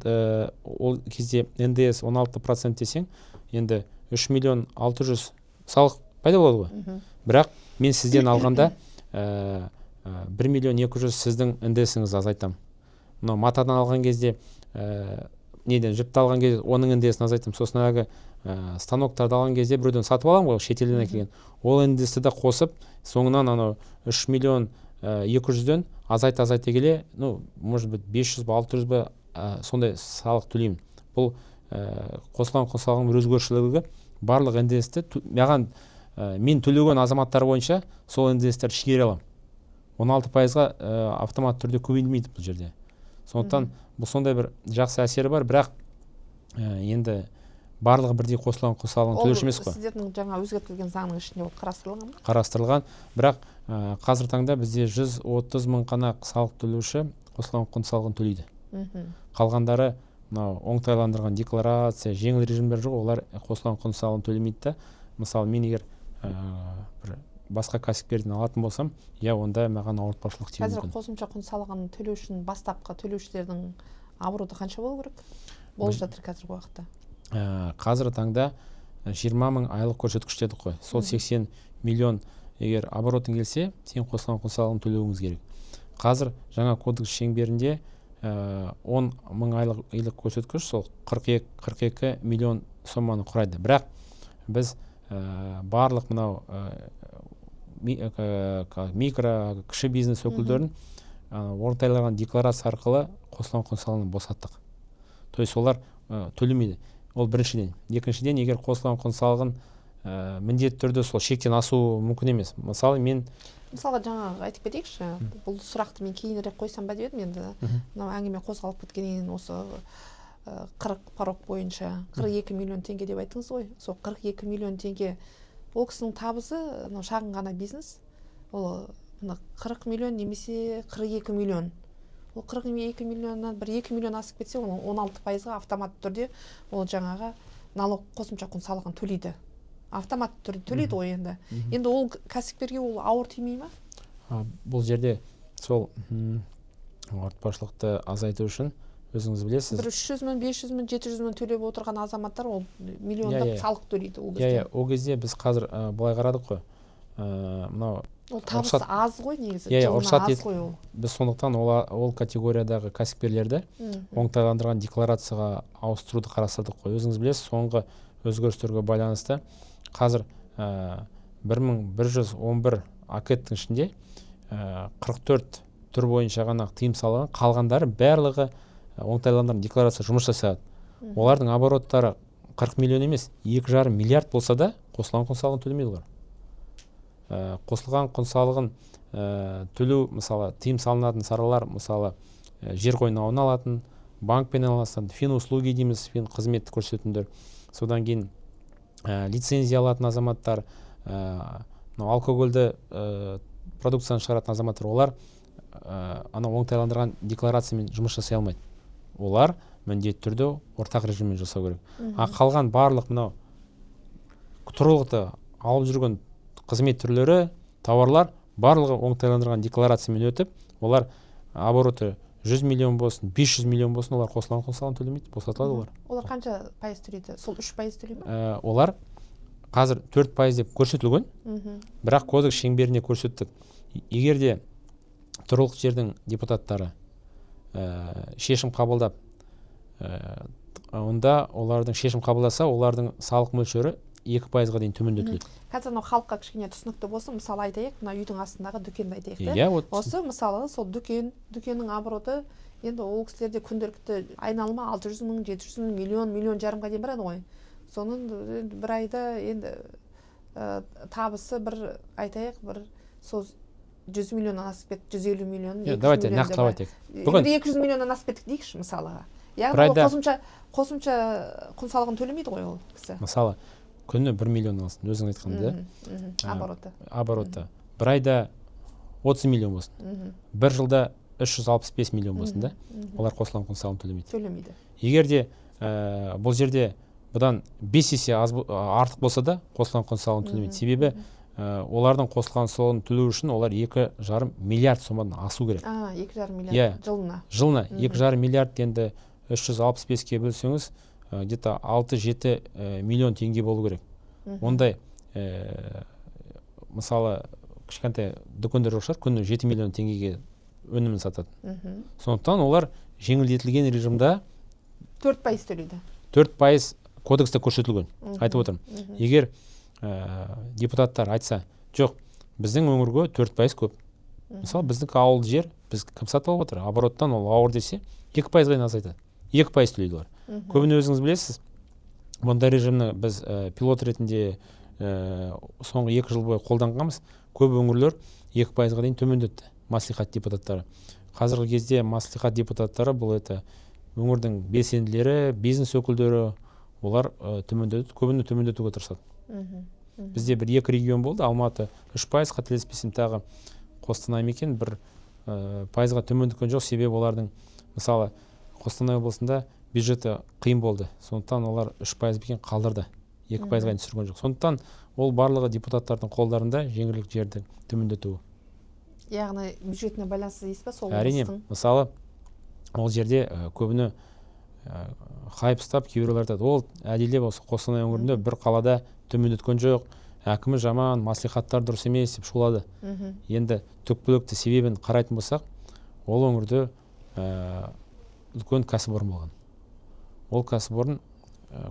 ол кезде НДС 16% десең, енді 3 миллион 600 салық пайда болады ғой. Бірақ мен сізден алғанда 1 миллион 200 сіздің НДСіңізді азайтам. Мынау матадан алған кезде, неден жіпті алған кезде оның НДСін азайтам. Сосын әлгі станоктарды алған кезде біреуден сатып алам ғой, шетелден әкелген. Ол НДСті де қосып, соңынан 3 миллион 200-ден азайта келе, может быть 500 ба 600 ба сондай салық төлеймін. Бұл қосылған құн салығының өзгерушілігі барлық НДСті маған мен төлеген азаматтар бойынша сол НДСтерді шегере алам. 16%-ға автомат түрде көбейлмейді бұл жерде. Сондықтан бұл сондай бір жақсы әсері бар, бірақ енді барлығы бірдей қосылған құн салығын төлеуші емес қой. Сіздердің жаңа өзгертілген заңның ішінде ол қарастырылған ба? Қарастырылған, бірақ қазір таңда бізде 130 мың қана салық төлеуші қосылған құн салығын төлейді. Қалғандары оңтайландырған декларация, жеңіл режимдер жоқ, олар қосылған құн салығын төлемейді. Мысалы, мен егер басқа кәсіпкерден алатын болсам, онда маған ауыртпашылық тиуі мүмкін. Қазір қосымша құн салығын төлеу үшін бастапқы төлеушілердің обороты қанша болу керек? Болып жатыр қазіргі уақытта. Қазір таңда 20 мың айлық көрсеткіш дедік қой. Сол 80 миллион егер оборотың келсе, сен қосылған құн салығын төлеуіңіз керек. Қазір жаңа кодекс шеңберінде 10 мың айлық көрсеткіш сол 42 миллион соманы құрайды. Бірақ біз барлық мынау микро, кіші бизнес өкілдерін ортайлаған декларация арқылы қосылған құн салығын босаттық. То есть олар төлемейді. Ол біріншіден. Екіншіден, егер қосылған құн салығын міндетті түрде сол шектен асуы мүмкін емес. Мысалға жаңа айтып кетейікші, бұл сұрақты мен кейінірек қойсам ба деп едім, енді мынау әңгіме қозғалып кеткеннен осы 40 порог бойынша 42 миллион теңге деп айттыңыз ғой. Сол 42 миллион теңге ол кісінің табысы, шағын ғана бизнес, ол 40 миллион немесе 42 миллион. Ол 42 миллионнан бір 2 миллион асып кетсе, ол 16%-ға автомат түрде ол жаңағы налог қосымша құн салығын төлейді. Автомат түрде төлейді ғой енді. Енді ол кәсіпкерге ол ауыр тимей ма? Бұл жерде сол ауыртпашылықты азайту үшін өзіңіз білесіз. Бір 300 мың, 500 мың, 700 мың төлеп отырған азаматтар ол миллиондап салық төлейді ол кезде. Ол кезде біз қазір былай қарадық қой. Мынау ол табысы аз ғой негізі. Біз сондықтан ол категориядағы кәсіпкерлерді оңтайландырған декларацияға ауыстыруды қарастырдық қой. Өзіңіз білесіз, соңғы өзгерістерге байланысты қазір 1111 акеттің ішінде 44 түр бойынша ғана тыйым салынған, қалғандары барлығы оңтайландырған декларация жұмыс жасады. Олардың обороттары 40 миллион емес, 2,5 миллиард болса да қосылған құн салығын төлемейді олар. Қосылған құн салығын төлеу, мысалы, тыйым салынатын саралар, мысалы, жер қойнауын алатын, банкпен алатын, финуслуги дейміз, қызметті көрсететіндер. Содан кейін 2 миллион 200 мың теңгеден 4 миллион лицензия алатын азаматтар, мынау алкогольді продукцияны шығаратын азаматтар, олар анау оңтайландырған декларациямен жұмыс жасай алмайды. Олар міндетті түрде ортақ режиммен жасау керек. Қалған барлық мынау тұрғылықты алып жүрген қызмет түрлері, тауарлар барлығы оңтайландырған декларациямен өтіп, олар обороты 100 миллион болсын, 500 миллион болсын, олар қосылған құн салығын төлемейді, босатылады олар. Олар қанша пайыз төлейді? Сол 3% төлей ме? Олар қазір 4% деп көрсетілген, бірақ кодекс шеңберіне көрсеттік. Егер де тұрғылықты жердің депутаттары шешім қабылдап, онда олардың шешім қабылдаса, олардың салық мөлшері 2%-ға дейін төмендетіледі. Қазір халыққа кішкене түсінікті болсын, мысалы айтайық, мына үйдің астындағы дүкенді айтайық. Иә, осы мысалы сол дүкеннің обороты, енді ол кісілерде күнделікті айналымы 600 мың, 700 мың, миллион жарымға дейін барады ғой. Соның бір айда енді табысы бір айтайық, бір сол 100 миллионнан асып кетті, 150 миллион, 200 давайте миллион. нақтылап айтайық. Бүгін 200 миллионнан асып кеттік дейікші мысалыға. Яғни ол қосымша құн салығын төлемейді ғой ол кісі. Мысалы, күні 1 миллион алсын, өзің айтқанда, обороты. Бір айда 30 миллион болсын. Бір жылда 365 миллион болсын да, олар қосылған құн салығын төлемейді. Егер де бұл жерде бұдан 5 есе артық болса да, қосылған құн салығын төлемейді. Себебі олардың қосылған салығын төлеу үшін олар 2,5 миллиард сомадан асу керек. 2,5 миллиард жылына. Жылына 2,5 миллиард, енді 365-ке бөлсеңіз, где-то 6-7 миллион теңге болу керек. Ондай, мысалы, кішкентай дүкендер жоқ шығар, күні 7 миллион теңгеге өнімін сатады. Сондықтан олар жеңілдетілген режимда 4% төлейді. 4% кодексте көрсетілген. Айтып отырмын. Егер депутаттар айтса, жоқ, біздің өңірге 4% көп. Мысалы, біздің ауыл жер, біз кім сатып алып отыр? Обороттан ол ауыр десе, 2%-ға дейін азайтады. 2% төлейді олар. Көбіне өзіңіз білесіз, бұндай режимні біз пилот ретінде соңғы 2 жыл бойы қолданғанбыз. Көп өңірлер 2%-ға дейін төмендетті маслихат депутаттары. Қазіргі кезде маслихат депутаттары бұл өңірдің белсенділері, бизнес өкілдері, олар көбіне төмендетуге тырысады. Бізде бір 2 регион болды, Алматы 3%, қателеспесем тағы Қостанай екен 1%-ға төмендеткен жоқ, себебі олардың, мысалы, Қостанай облысында бюджеті қиын болды. Сондықтан олар 3% бекен қалдырды. 2%-ға дейін түсірген жоқ. Сондықтан ол барлығы депутаттардың қолдарында жеңілдік жерді төмендетуі. Яғни бюджетіне байланысты дейсіз бе сол? Әрине, мысалы, ол жерде көбіне хайп ұстап, кейбіреулер айтады, ол әділдеп осы Қостанай өңірінде бір қалада төмендеткен жоқ, әкімі жаман, маслихаттар дұрыс емес деп шулады. Енді түпкілікті себебін қарайтын болсақ, ол өңірде үлкен кәсіпорын болған. Ол кәсіпорын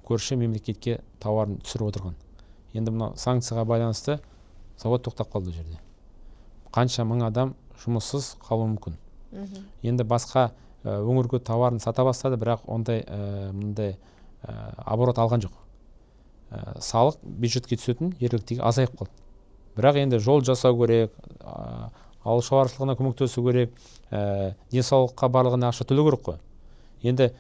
көрші мемлекетке тауарын түсіріп отырған. Енді мына санкцияға байланысты завод тоқтап қалды жерде. Қанша мың адам жұмыссыз қалуы мүмкін. Енді басқа өңірге тауарын сата бастады, бірақ ондай оборот алған жоқ. Салық бюджетке түсетін жергілікті азайып қалды. Бірақ енді жол жасау керек, ауыл шаруашылығына көмектесу керек, денсаулыққа барлығына ақша төлеу керек қой. Енді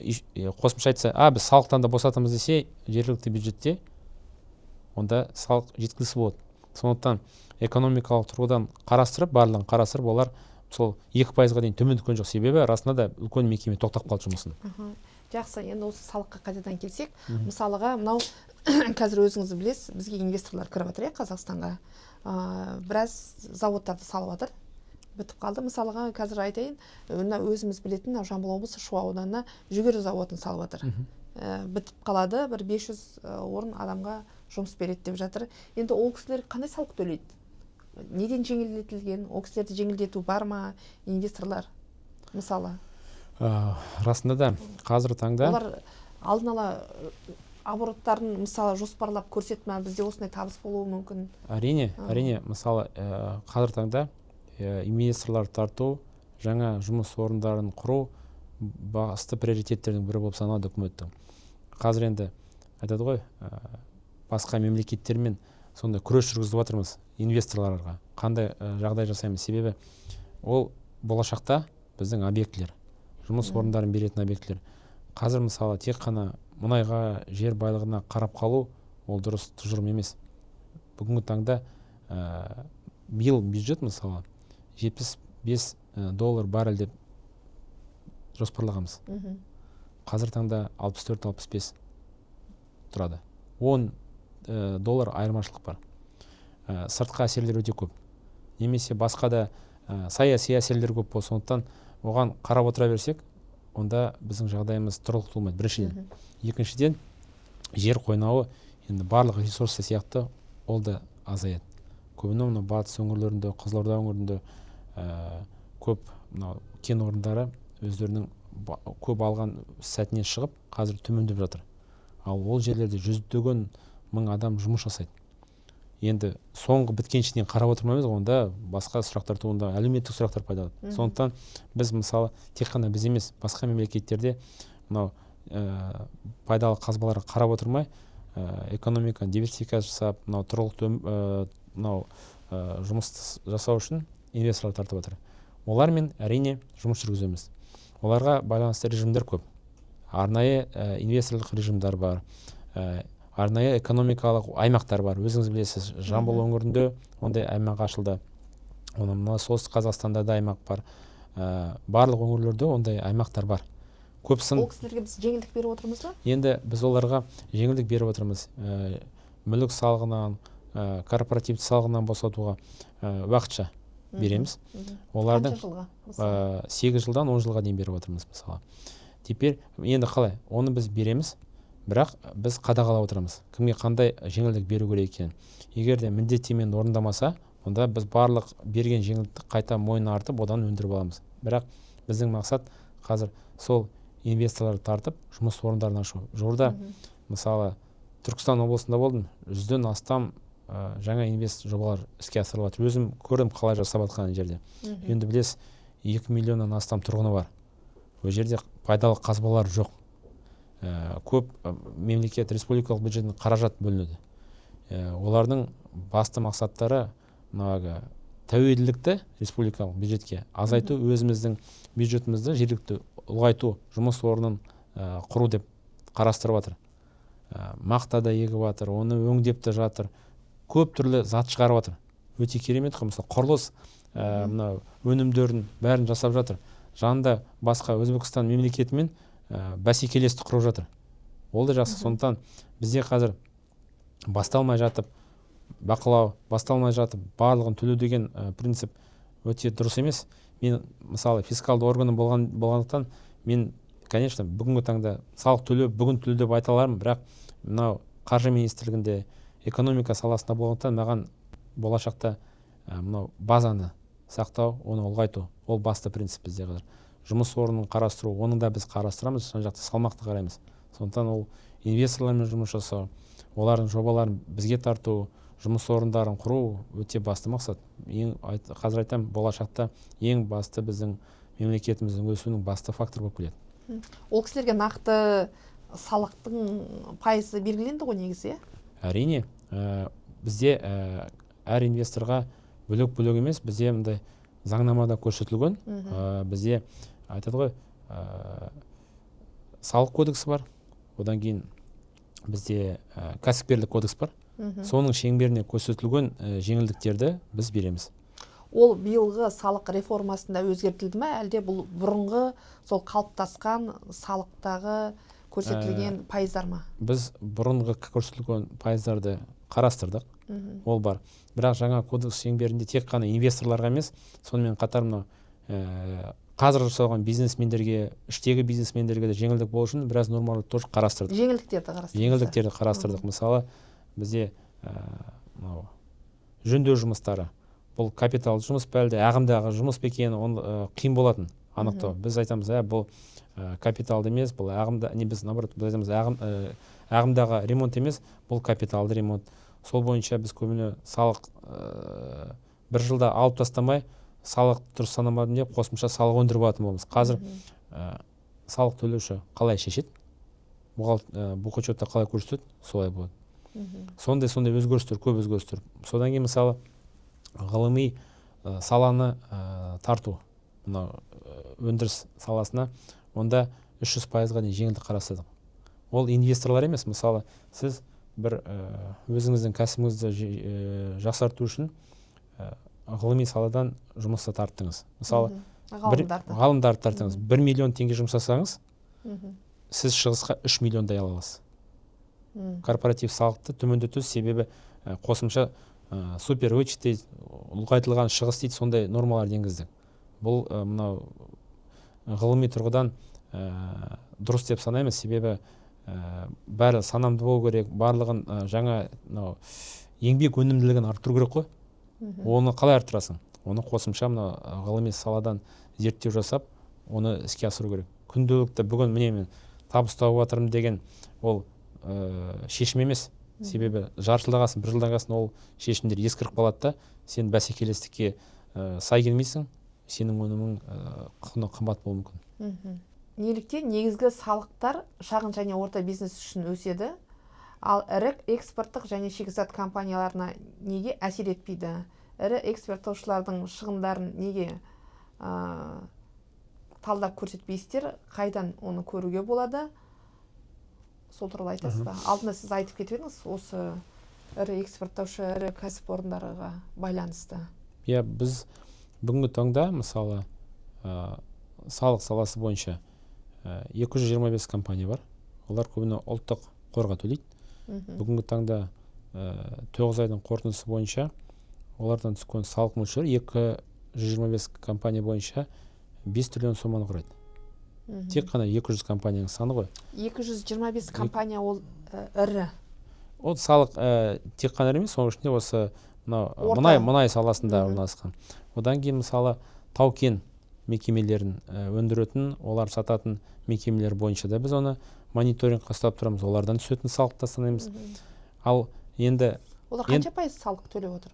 қосымша айтса, біз салықтан да босатамыз десе, жергілікті бюджетте онда салық жеткіліксіз болады. Сондықтан экономикалық тұрғыдан қарастырып, барлығын қарастырып, олар сол 2%-ға дейін төмендеткен жоқ, себебі расында да үлкен мекеме тоқтап қалды жұмысын. Жақсы, енді осы салыққа қайтадан келсек, мысалыға мынау қазір өзіңіз білесіз, бізге инвесторлар кіріп жатыр, Қазақстанға. Біраз заводтарды салып жатыр. Бітіп қалды. Мысалыға қазір айтайын, өзіміз білетін Жамбыл облысы Шу ауданына жүгері заводын салып жатыр. Бітіп қалады, бір 500 орын адамға жұмыс береді деп жатыр. Енді ол кісілер қандай салық төлейді? Неден жеңілдетілген? Ол кісілерді жеңілдету бар ма? Инвесторлар мысалы? Расында да қазір таңда олар алдын ала обороттарын мысалы жоспарлап көрсетме, бізде осындай табыс болуы мүмкін. Әрине, мысалы қазір таңда инвесторлар тарту, жаңа жұмыс орындарын құру басты приоритеттердің бірі болып саналады үкіметтің. Қазір енді айтады ғой, басқа мемлекеттермен сондай күрес жүргізіп жатырмыз инвесторларға. Қандай жағдай жасаймыз? Себебі ол болашақта біздің объектілер, жұмыс орындарын беретін объектілер. Қазір мысалы тек қана мұнайға, жер байлығына қарап қалу ол дұрыс тұжырым емес. Бүгінгі таңда биыл бюджет мысалы $75 баррель деп жоспарлағанбыз. Қазір таңда 64-65 тұрады. $10 айырмашылық бар. Сыртқы әсерлер өте көп. Немесе басқа да саяси әсерлер көп болса, сондықтан оған қарап отыра берсек, онда біздің жағдайымыз тұрақтылық болмайды. Біріншіден. Екіншіден, жер қойнауы енді барлық ресурсы сияқты ол да азаяды. Көбіне мына батыс өңірлерінде, Қызылорда өңірінде көп кен орындары өздерінің көп алған сәтінен шығып, қазір төмендеп жатыр. Ал ол жерлерде жүздеген мың адам жұмыс жасайды. Енді соңғы біткеншіден қарап отырмаймыз, онда басқа сұрақтар туындайды, әлеуметтік сұрақтар пайда болады. Сондықтан біз мысалы тек қана біз емес, басқа мемлекеттерде мынау пайдалы қазбаларға қарап отырмай, экономиканы диверсификация жасап, мынау тұрғылықты жұмыс жасау үшін инвесторлар тартып отыр. Олармен әрине жұмыс жүргіземіз. Оларға байланысты режимдер көп. Арнайы инвесторлық режимдар бар, арнайы экономикалық аймақтар бар. Өзіңіз білесіз, Жамбыл өңірінде ондай аймақ ашылды. Мына солтүстік Қазақстанда да аймақ бар. Барлық өңірлерде ондай аймақтар бар. Көпсін. Ол кісілерге біз жеңілдік беріп отырмыз ба? Енді біз оларға жеңілдік беріп отырмыз. Мүлік салығынан, корпоративті салығынан босатуға уақытша береміз. Олардың 8 жылдан 10 жылға дейін беріп отырмыз мысалы. Теперь енді қалай? Оны біз береміз, бірақ біз қадағалап отырамыз. Кімге қандай жеңілдік беру керек екенін. Егер де міндеттемені орындамаса, онда біз барлық берген жеңілдікті қайта мойнына артып, одан өндіріп аламыз. Бірақ біздің мақсат қазір сол инвесторларды тартып, жұмыс орындарын ашу. Жуырда мысалы Түркістан облысында болдым, 100-ден астам жаңа инвест жобалар іске асырылып жатыр. Өзім көрдім қалай жасап жатқан жерде. Енді білесіз, 2 миллионнан астам тұрғыны бар. Ол жерде пайдалы қазбалар жоқ. Көп мемлекет республикалық бюджеттен қаражат бөлінеді. Олардың басты мақсаттары тәуелділікті республикалық бюджетке азайту, өзіміздің бюджетімізді жергілікті ұлғайту, жұмыс орнын құру деп қарастырып жатыр. Мақта да егіп жатыр, оны өңдеп те жатыр. Көп түрлі зат шығарып жатыр. Өте керемет қой, мысалы құрылыс өнімдерін бәрін жасап жатыр. Жанында басқа Өзбекстан мемлекетімен бәсекелестік құрып жатыр. Ол да жақсы. Сондықтан бізде қазір басталмай жатып, бақылау, басталмай жатып, барлығын төлеу деген принцип өте дұрыс емес. Мен мысалы фискалды органы болғандықтан мен, конечно, бүгінгі таңда салық төлеу, бүгін төлеу деп айта аламын, бірақ мынау қаржы министрлігінде экономика саласында болғандықтан маған болашақта мынау базаны сақтау, оны ұлғайту, ол басты принцип бізде қазір. Жұмыс орнын қарастыру, оны да біз қарастырамыз, жан жақты салмақты қараймыз. Сондықтан ол инвесторлармен жұмыс жасау, олардың жобаларын бізге тарту, жұмыс орындарын құру өте басты мақсат. Қазір айтам, болашақта ең басты біздің мемлекетіміздің өсуінің басты фактор болып келеді. Ол кісілерге нақты салықтың пайызы белгіленді ғой негізі? Әрине, бізде әр инвесторға бөлек емес, бізде мындай заңнамада көрсетілген. Бізде айтады ғой, салық кодексі бар, одан кейін бізде кәсіпкерлік кодекс бар. Соның шеңберіне көрсетілген жеңілдіктерді біз береміз. Ол биылғы салық реформасында өзгертілді ме, әлде бұл бұрынғы сол қалыптасқан салықтағы көрсетілген пайыздар ма? Біз бұрынғы көрсетілген пайыздарды қарастырдық, ол бар. Бірақ жаңа кодекс шеңберінде тек қана инвесторларға емес, сонымен қатар қазір жасалған бизнесмендерге, іштегі бизнесмендерге де жеңілдік болу үшін біраз нормаларды тоже қарастырдық. Жеңілдіктерді қарастырдық. Мысалы, бізде жөндеу жұмыстары, бұл капиталды жұмыс пе әлде ағымдағы жұмыс пе екенін қиын болатын анықтау. Біз айтамыз, бұл капиталды емес, бұл ағымдағы ремонт емес, бұл капиталды ремонт. Сол бойынша біз көбіне салық бір жылда алып тастамай, салық дұрыс санамадым деп қосымша салық өндіріп алатын боламыз. Қазір салық төлеуші қалай шешеді, бухучетта қалай көрсетеді, солай болады. Сондай өзгерістер, көп өзгерістер. Содан кейін мысалы ғылыми саланы тарту, өндіріс саласына, онда 300%-ға дейін жеңілдік қарастырдық. ол инвесторлар емес. Мысалы сіз бір өзіңіздің кәсібіңізді жақсарту үшін ғылыми саладан жұмысты тарттыңыз. Мысалы ғалымдарды тарттыңыз. 1 миллион теңге жұмсасаңыз, сіз шығысқа 3 миллиондай ала аласыз. Корпоратив салықты төмендету себебі қосымша супер вычет дейді, ұлғайтылған шығыс дейді, сондай нормалар енгіздік. Бұл мынау ғылыми тұрғыдан дұрыс деп санаймыз, себебі бәрі санамды болу керек, барлығын жаңа еңбек өнімділігін арттыру керек қой. Оны қалай арттырасың? Оны қосымша ғылыми саладан зерттеу жасап, оны іске асыру керек. Күнделікті бүгін міне мен табыс тауып жатырмын деген ол шешім емес. Себебі жарты жылдан бір жылдан ол шешімдер ескіріп қалады да, сен бәсекелестікке сай келмейсің, сенің өнімің құны қымбат болуы мүмкін. Неліктен негізгі салықтар шағын және орта бизнес үшін өседі, ал ірі экспорттық және шикізат компанияларына неге әсер етпейді? Ірі экспорттаушылардың шығындарын неге талдап көрсетпейсіздер? Қайдан оны көруге болады? Сол туралы айтасыз ба? Алдында сіз айтып кетіп едіңіз осы ірі экспорттаушы ірі кәсіпорындарға байланысты. Біз бүгінгі таңда мысалы салық саласы бойынша 225 компания бар. Олар көбіне ұлттық қорға төлейді. Бүгінгі таңда 9 айдың қорытындысы бойынша олардан түскен салық мөлшері 225 компания бойынша 5 триллион соманы құрайды. Тек қана 200 компанияның саны ғой. 225 компания ол ірі. Ол салық тек қана емес, соның ішінде осы мұнай саласында орналасқан. Одан кейін мысалы тау-кен мекемелерін өндіретін, олар сататын мекемелер бойынша да біз оны мониторинг ұстап тұрамыз, олардан түсетін салықты санаймыз. Ал енді олар қанша пайыз салық төлеп отыр?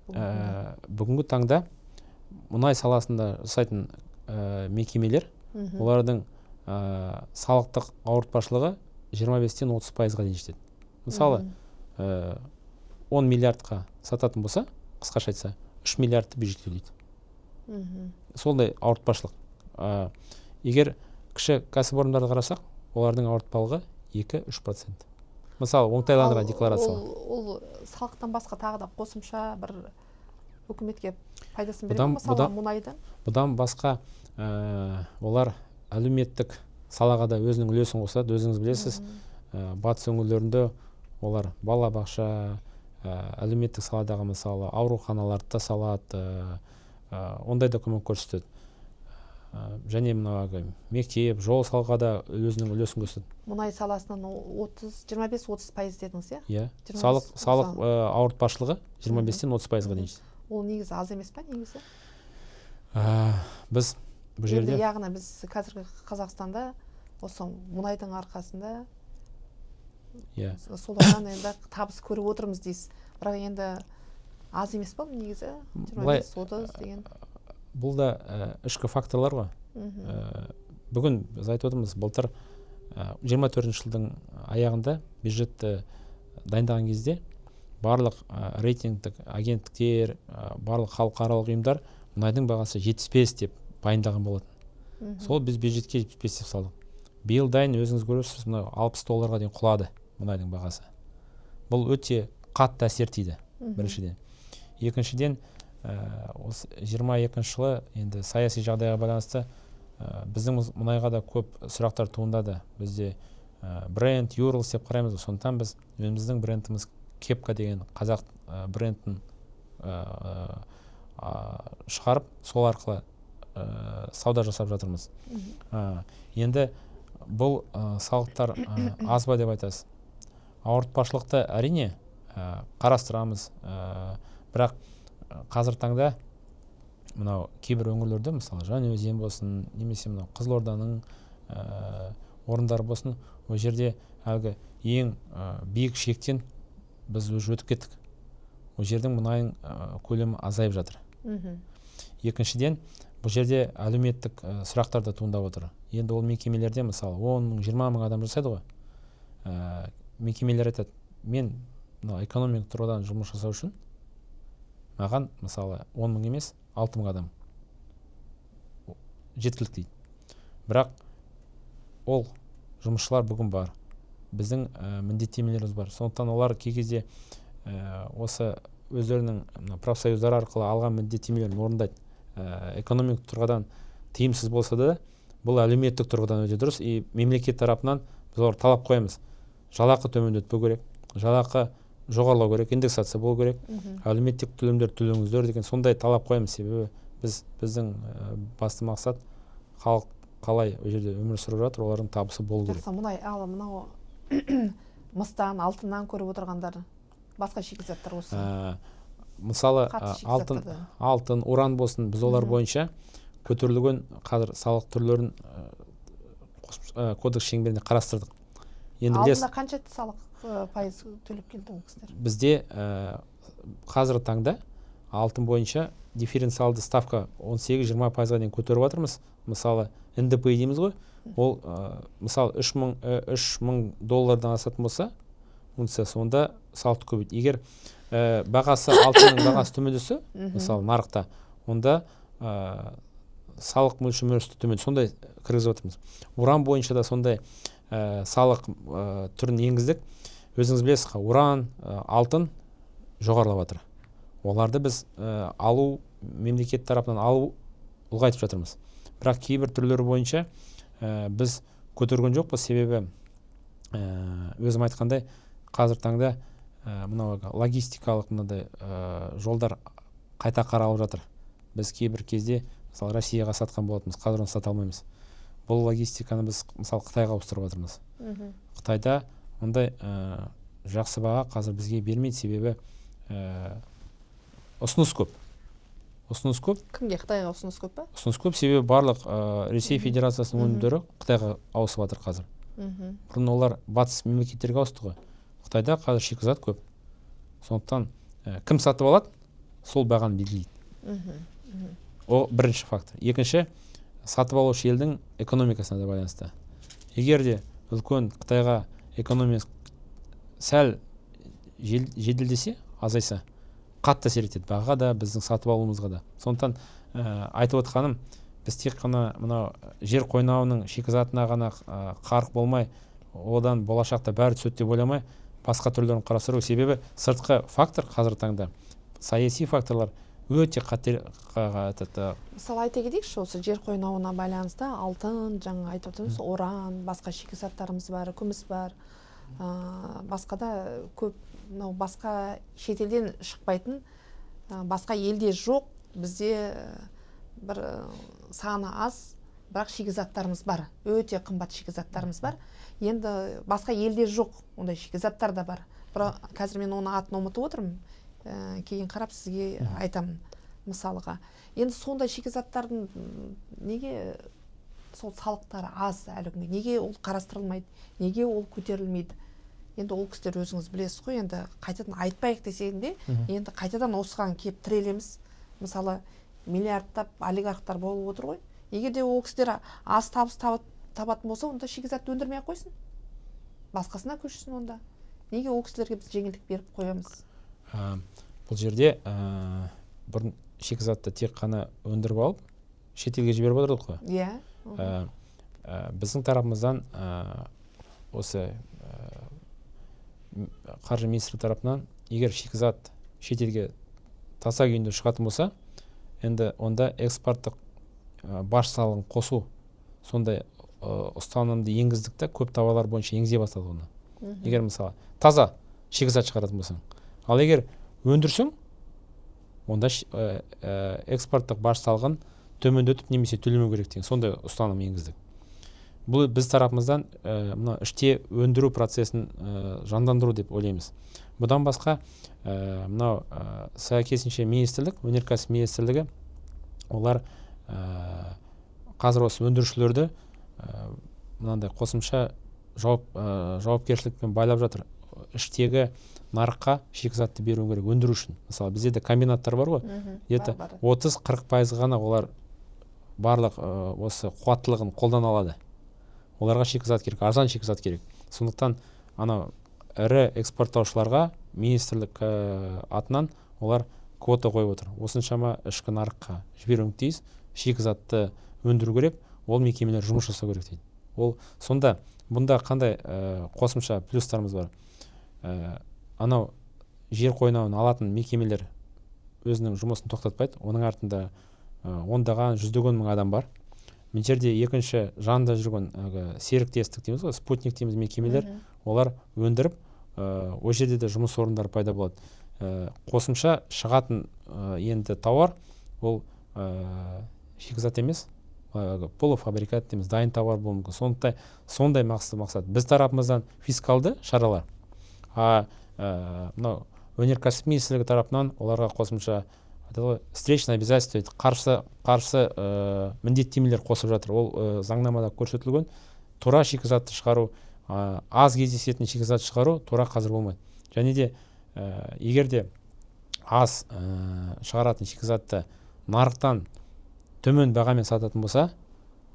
Бүгінгі таңда мұнай саласында жасайтын мекемелер, олардың салықтық ауыртпашылығы 25-тен 30%-ға дейін жетеді. Мысалы 10 миллиардқа сататын болса, қысқаша айтса, 3 миллиардты бюджетке төлейді. Сондай ауыртпашылық. Егер кіші кәсіпорындарды қарасақ, олардың ауыртпалығы 2-3%. Мысалы оңтайландырған декларациялар. Ол салықтан басқа тағы да қосымша бір үкіметке пайдасын береді ме, мысалы мұнайдан? Бұдан басқа олар әлеуметтік салаға да өзінің үлесін қосады. Өзіңіз білесіз, батыс өңірлерінде олар балабақша, әлеуметтік саладағы мысалы ауруханаларды да салады, ондай да көмек көрсетеді. Және мектеп, жол салға да өзінің үлесін қосады. Мұнай саласынан 25-30% дедіңіз, иә? Салық ауыртпашылығы 25-тен 30%-ға дейін. Ол негізі аз емес па негізі? Біз бұл жерде, яғни біз қазіргі Қазақстанда осы мұнайдың арқасында солардан енді табыс көріп отырмыз дейсіз. Бірақ енді аз емес па негізі? 25-30 деген. Бұл да ішкі факторлар ғой. Бүгін біз айтып отырмыз, былтыр 24 жылдың аяғында бюджетті дайындаған кезде барлық рейтингтік агенттіктер, барлық халықаралық ұйымдар мұнайдың бағасы 75 деп баяндаған болатын. Сол біз бюджетке 75 деп салдық. Биыл дайын өзіңіз көресіз, $60 дейін құлады мұнайдың бағасы. Бұл өте қатты әсер тиді, біріншіден. Екіншіден, осы 22 жылы енді саяси жағдайға байланысты біздің мұнайға да көп сұрақтар туындады. Бізде бренд, Urals деп қараймыз, сондықтан біз өзіміздің брендіміз Кепка деген қазақ брендін шығарып, сол арқылы сауда жасап жатырмыз. Енді бұл салықтар аз ба деп айтасыз. Ауыртпашылықты әрине қарастырамыз, бірақ қазір таңда мынау кейбір өңірлерде, мысалы Жаңаөзен болсын, немесе мынау Қызылорданың орындары болсын, ол жерде әлгі ең биік шектен біз өтіп кеттік. Ол жердің мұнайың көлемі азайып жатыр. Екіншіден, бұл жерде әлеуметтік сұрақтар да туындап отыр. Енді ол мекемелерде мысалы 10-20 мың адам жасайды ғой. Мекемелер айтады, мен экономик тұрғыдан жұмыс жасау үшін маған мысалы 10 мың емес 6 мың адам жеткілікті дейді. Бірақ ол жұмысшылар бүгін бар. біздің міндеттемелеріміз бар. Сондықтан олар кей кезде осы өздерінің профсоюздар арқылы алған міндеттемелерін орындайды. Экономикалық тұрғыдан тиімсіз болса да, бұл әлеуметтік тұрғыдан өте дұрыс. И мемлекет тарапынан біз олар талап қоямыз. Жалақы төмендетпеу керек, жалақы жоғарылау керек, индексация болу керек, әлеуметтік төлемдер төлеңіздер деген сондай талап қоямыз. Себебі біздің басты мақсат халық қалай ол жерде өмір сүріп жатыр, олардың табысы болу керек. Жақсы, мынау мыстан, алтыннан көріп отырғандар басқа шикізаттар осы. Мысалы алтын, уран болсын, біз олар бойынша көтерілген қазір салық түрлерін кодекс шеңберінде қарастырдық. Алдында қанша салық пайыз төлеп келді ол кісілер? Бізде қазіргі таңда алтын бойынша дифференциалды ставка 18-20%-ға дейін көтеріп жатырмыз. Мысалы НДП дейміз ғой. Ол мысалы $3,000 асатын болса, онда салықты көбейді. Егер алтынның бағасы төмендесе, мысалы нарықта, онда салық мөлшері төмен. Сондай кіргізіп отырмыз. Уран бойынша да сондай салық түрін енгіздік. Өзіңіз білесіз, уран, алтын жоғарылап жатыр. Оларды біз мемлекет тарапынан алу ұлғайтып жатырмыз. Бірақ кейбір түрлері бойынша біз көтерген жоқпыз, себебі өзім айтқандай қазір таңда логистикалық жолдар қайта қаралып жатыр. Біз кейбір кезде мысалы Россияға сатқан болатынбыз, қазір оны сата алмаймыз. Бұл логистиканы біз мысалы Қытайға ауыстырып жатырмыз. Қытайда ондай жақсы баға қазір бізге бермейді, себебі ұсыныс көп. Кімге? Қытайға ұсыныс көп па? Ұсыныс көп, себебі барлық Ресей Федерациясының өнімдері Қытайға ауысып жатыр қазір. Бұрын олар батыс мемлекеттерге ауысты ғой. Қытайда қазір шикізат көп. Сондықтан кім сатып алады, сол бағаны белгілейді. О бірінші фактор. Екінші, сатып алушы елдің экономикасына да байланысты. Егер де үлкен Қытайға экономикасы сәл жеделдесе, азайса, қатты әсер етеді бағаға да, біздің сатып алуымызға да. Сондықтан айтып отқаным, біз тек қана мынау жер қойнауының шикізатына ғана қарық болмай, одан болашақта бәрі түседі деп ойламай, басқа түрлерін қарастыру. Себебі сыртқы фактор қазіргі таңда, саяси факторлар өте қатер. Мысалы айта кетейікші, осы жер қойнауына байланысты алтын, жаңа айтып отырмыз, уран, басқа шикізаттарымыз бар, күміс бар, басқа да көп, басқа шетелден шықпайтын, басқа елде жоқ, бізде бір саны аз, бірақ шикізаттарымыз бар, өте қымбат шикізаттарымыз бар. Енді басқа елде жоқ, ондай шикізаттар да бар. Бірақ қазір мен оны атын ұмытып отырмын, кейін қарап сізге айтамын мысалға. Енді сондай шикізаттардың неге сол салықтары аз әлі күнге? Неге ол қарастырылмайды? Неге ол көтерілмейді? Енді ол кісілер өзіңіз білесіз ғой, енді қайтадан айтпайық десегенде, енді қайтадан осыған кеп тірелеміз. Мысалы, миллиардтап олигархтар болып отыр ғой. Егер де ол кісілер аз табыс табатын болса, онда шикізатты өндірмей ақ қойсын. Басқасына көшсін онда. Неге ол кісілерге біз жеңілдік беріп қоямыз? Бұл жерде бұрын шикізатты тек қана өндіріп алып, шетелге жіберіп отырдық қой. Иә. Біздің тарапымыздан осы қаржы министрі тарапынан, егер шикізат шетелге таза күйінде шығатын болса, енді онда экспорттық баж салығын қосу сондай ұстанымды енгіздік та, көп тауарлар бойынша енгізе бастады оны. Егер мысалы таза шикізат шығаратын болсаң, ал егер өндірсең, онда экспорттық баж салығын төмендетіп немесе төлемеу керек деген сондай ұстаным енгіздік. Бұл біз тарапымыздан іште өндіру процесін жандандыру деп ойлаймыз. Бұдан басқа мынау сәйкесінше министрлік, өнеркәсіп министрлігі, олар қазір осы өндірушілерді мынандай қосымша жауапкершілікпен байлап жатыр. Іштегі нарыққа шикізатты беру керек өндіру үшін. Мысалы, бізде де комбинаттар бар ғой. 30-40% ғана олар барлық осы қуаттылығын қолдана алады. Оларға шикізат керек, арзан шикізат керек. Сондықтан анау ірі экспорттаушыларға министрлік атынан олар квота қойып отыр. Осыншама ішкі нарыққа жіберуің тиіс, шикізатты өндіру керек, ол мекемелер жұмыс жасау керек дейді. Ол сонда бұнда қандай қосымша плюстарымыз бар? Анау жер қойнауын алатын мекемелер өзінің жұмысын тоқтатпайды. Оның артында ондаған, жүздеген мың адам бар. Мына жерде екінші жанында жүрген серіктестік дейміз ғой, спутник дейміз мекемелер, олар өндіріп, ол жерде де жұмыс орындары пайда болады. Қосымша шығатын енді тауар, ол шикізат емес, полуфабрикат дейміз, дайын тауар болуы мүмкін. Сондай мақсат. Біз тарапымыздан фискалды шаралар. Мынау өнеркәсіп министрлігі тарапынан оларға қосымша встречный обязательство, қарсы міндеттемелер қосып жатыр. Ол заңнамада көрсетілген. Тура шикізатты шығару, аз кездесетін шикізат шығару тура қазір болмайды. Және де егер де аз шығаратын шикізатты нарықтан төмен бағамен сататын болса,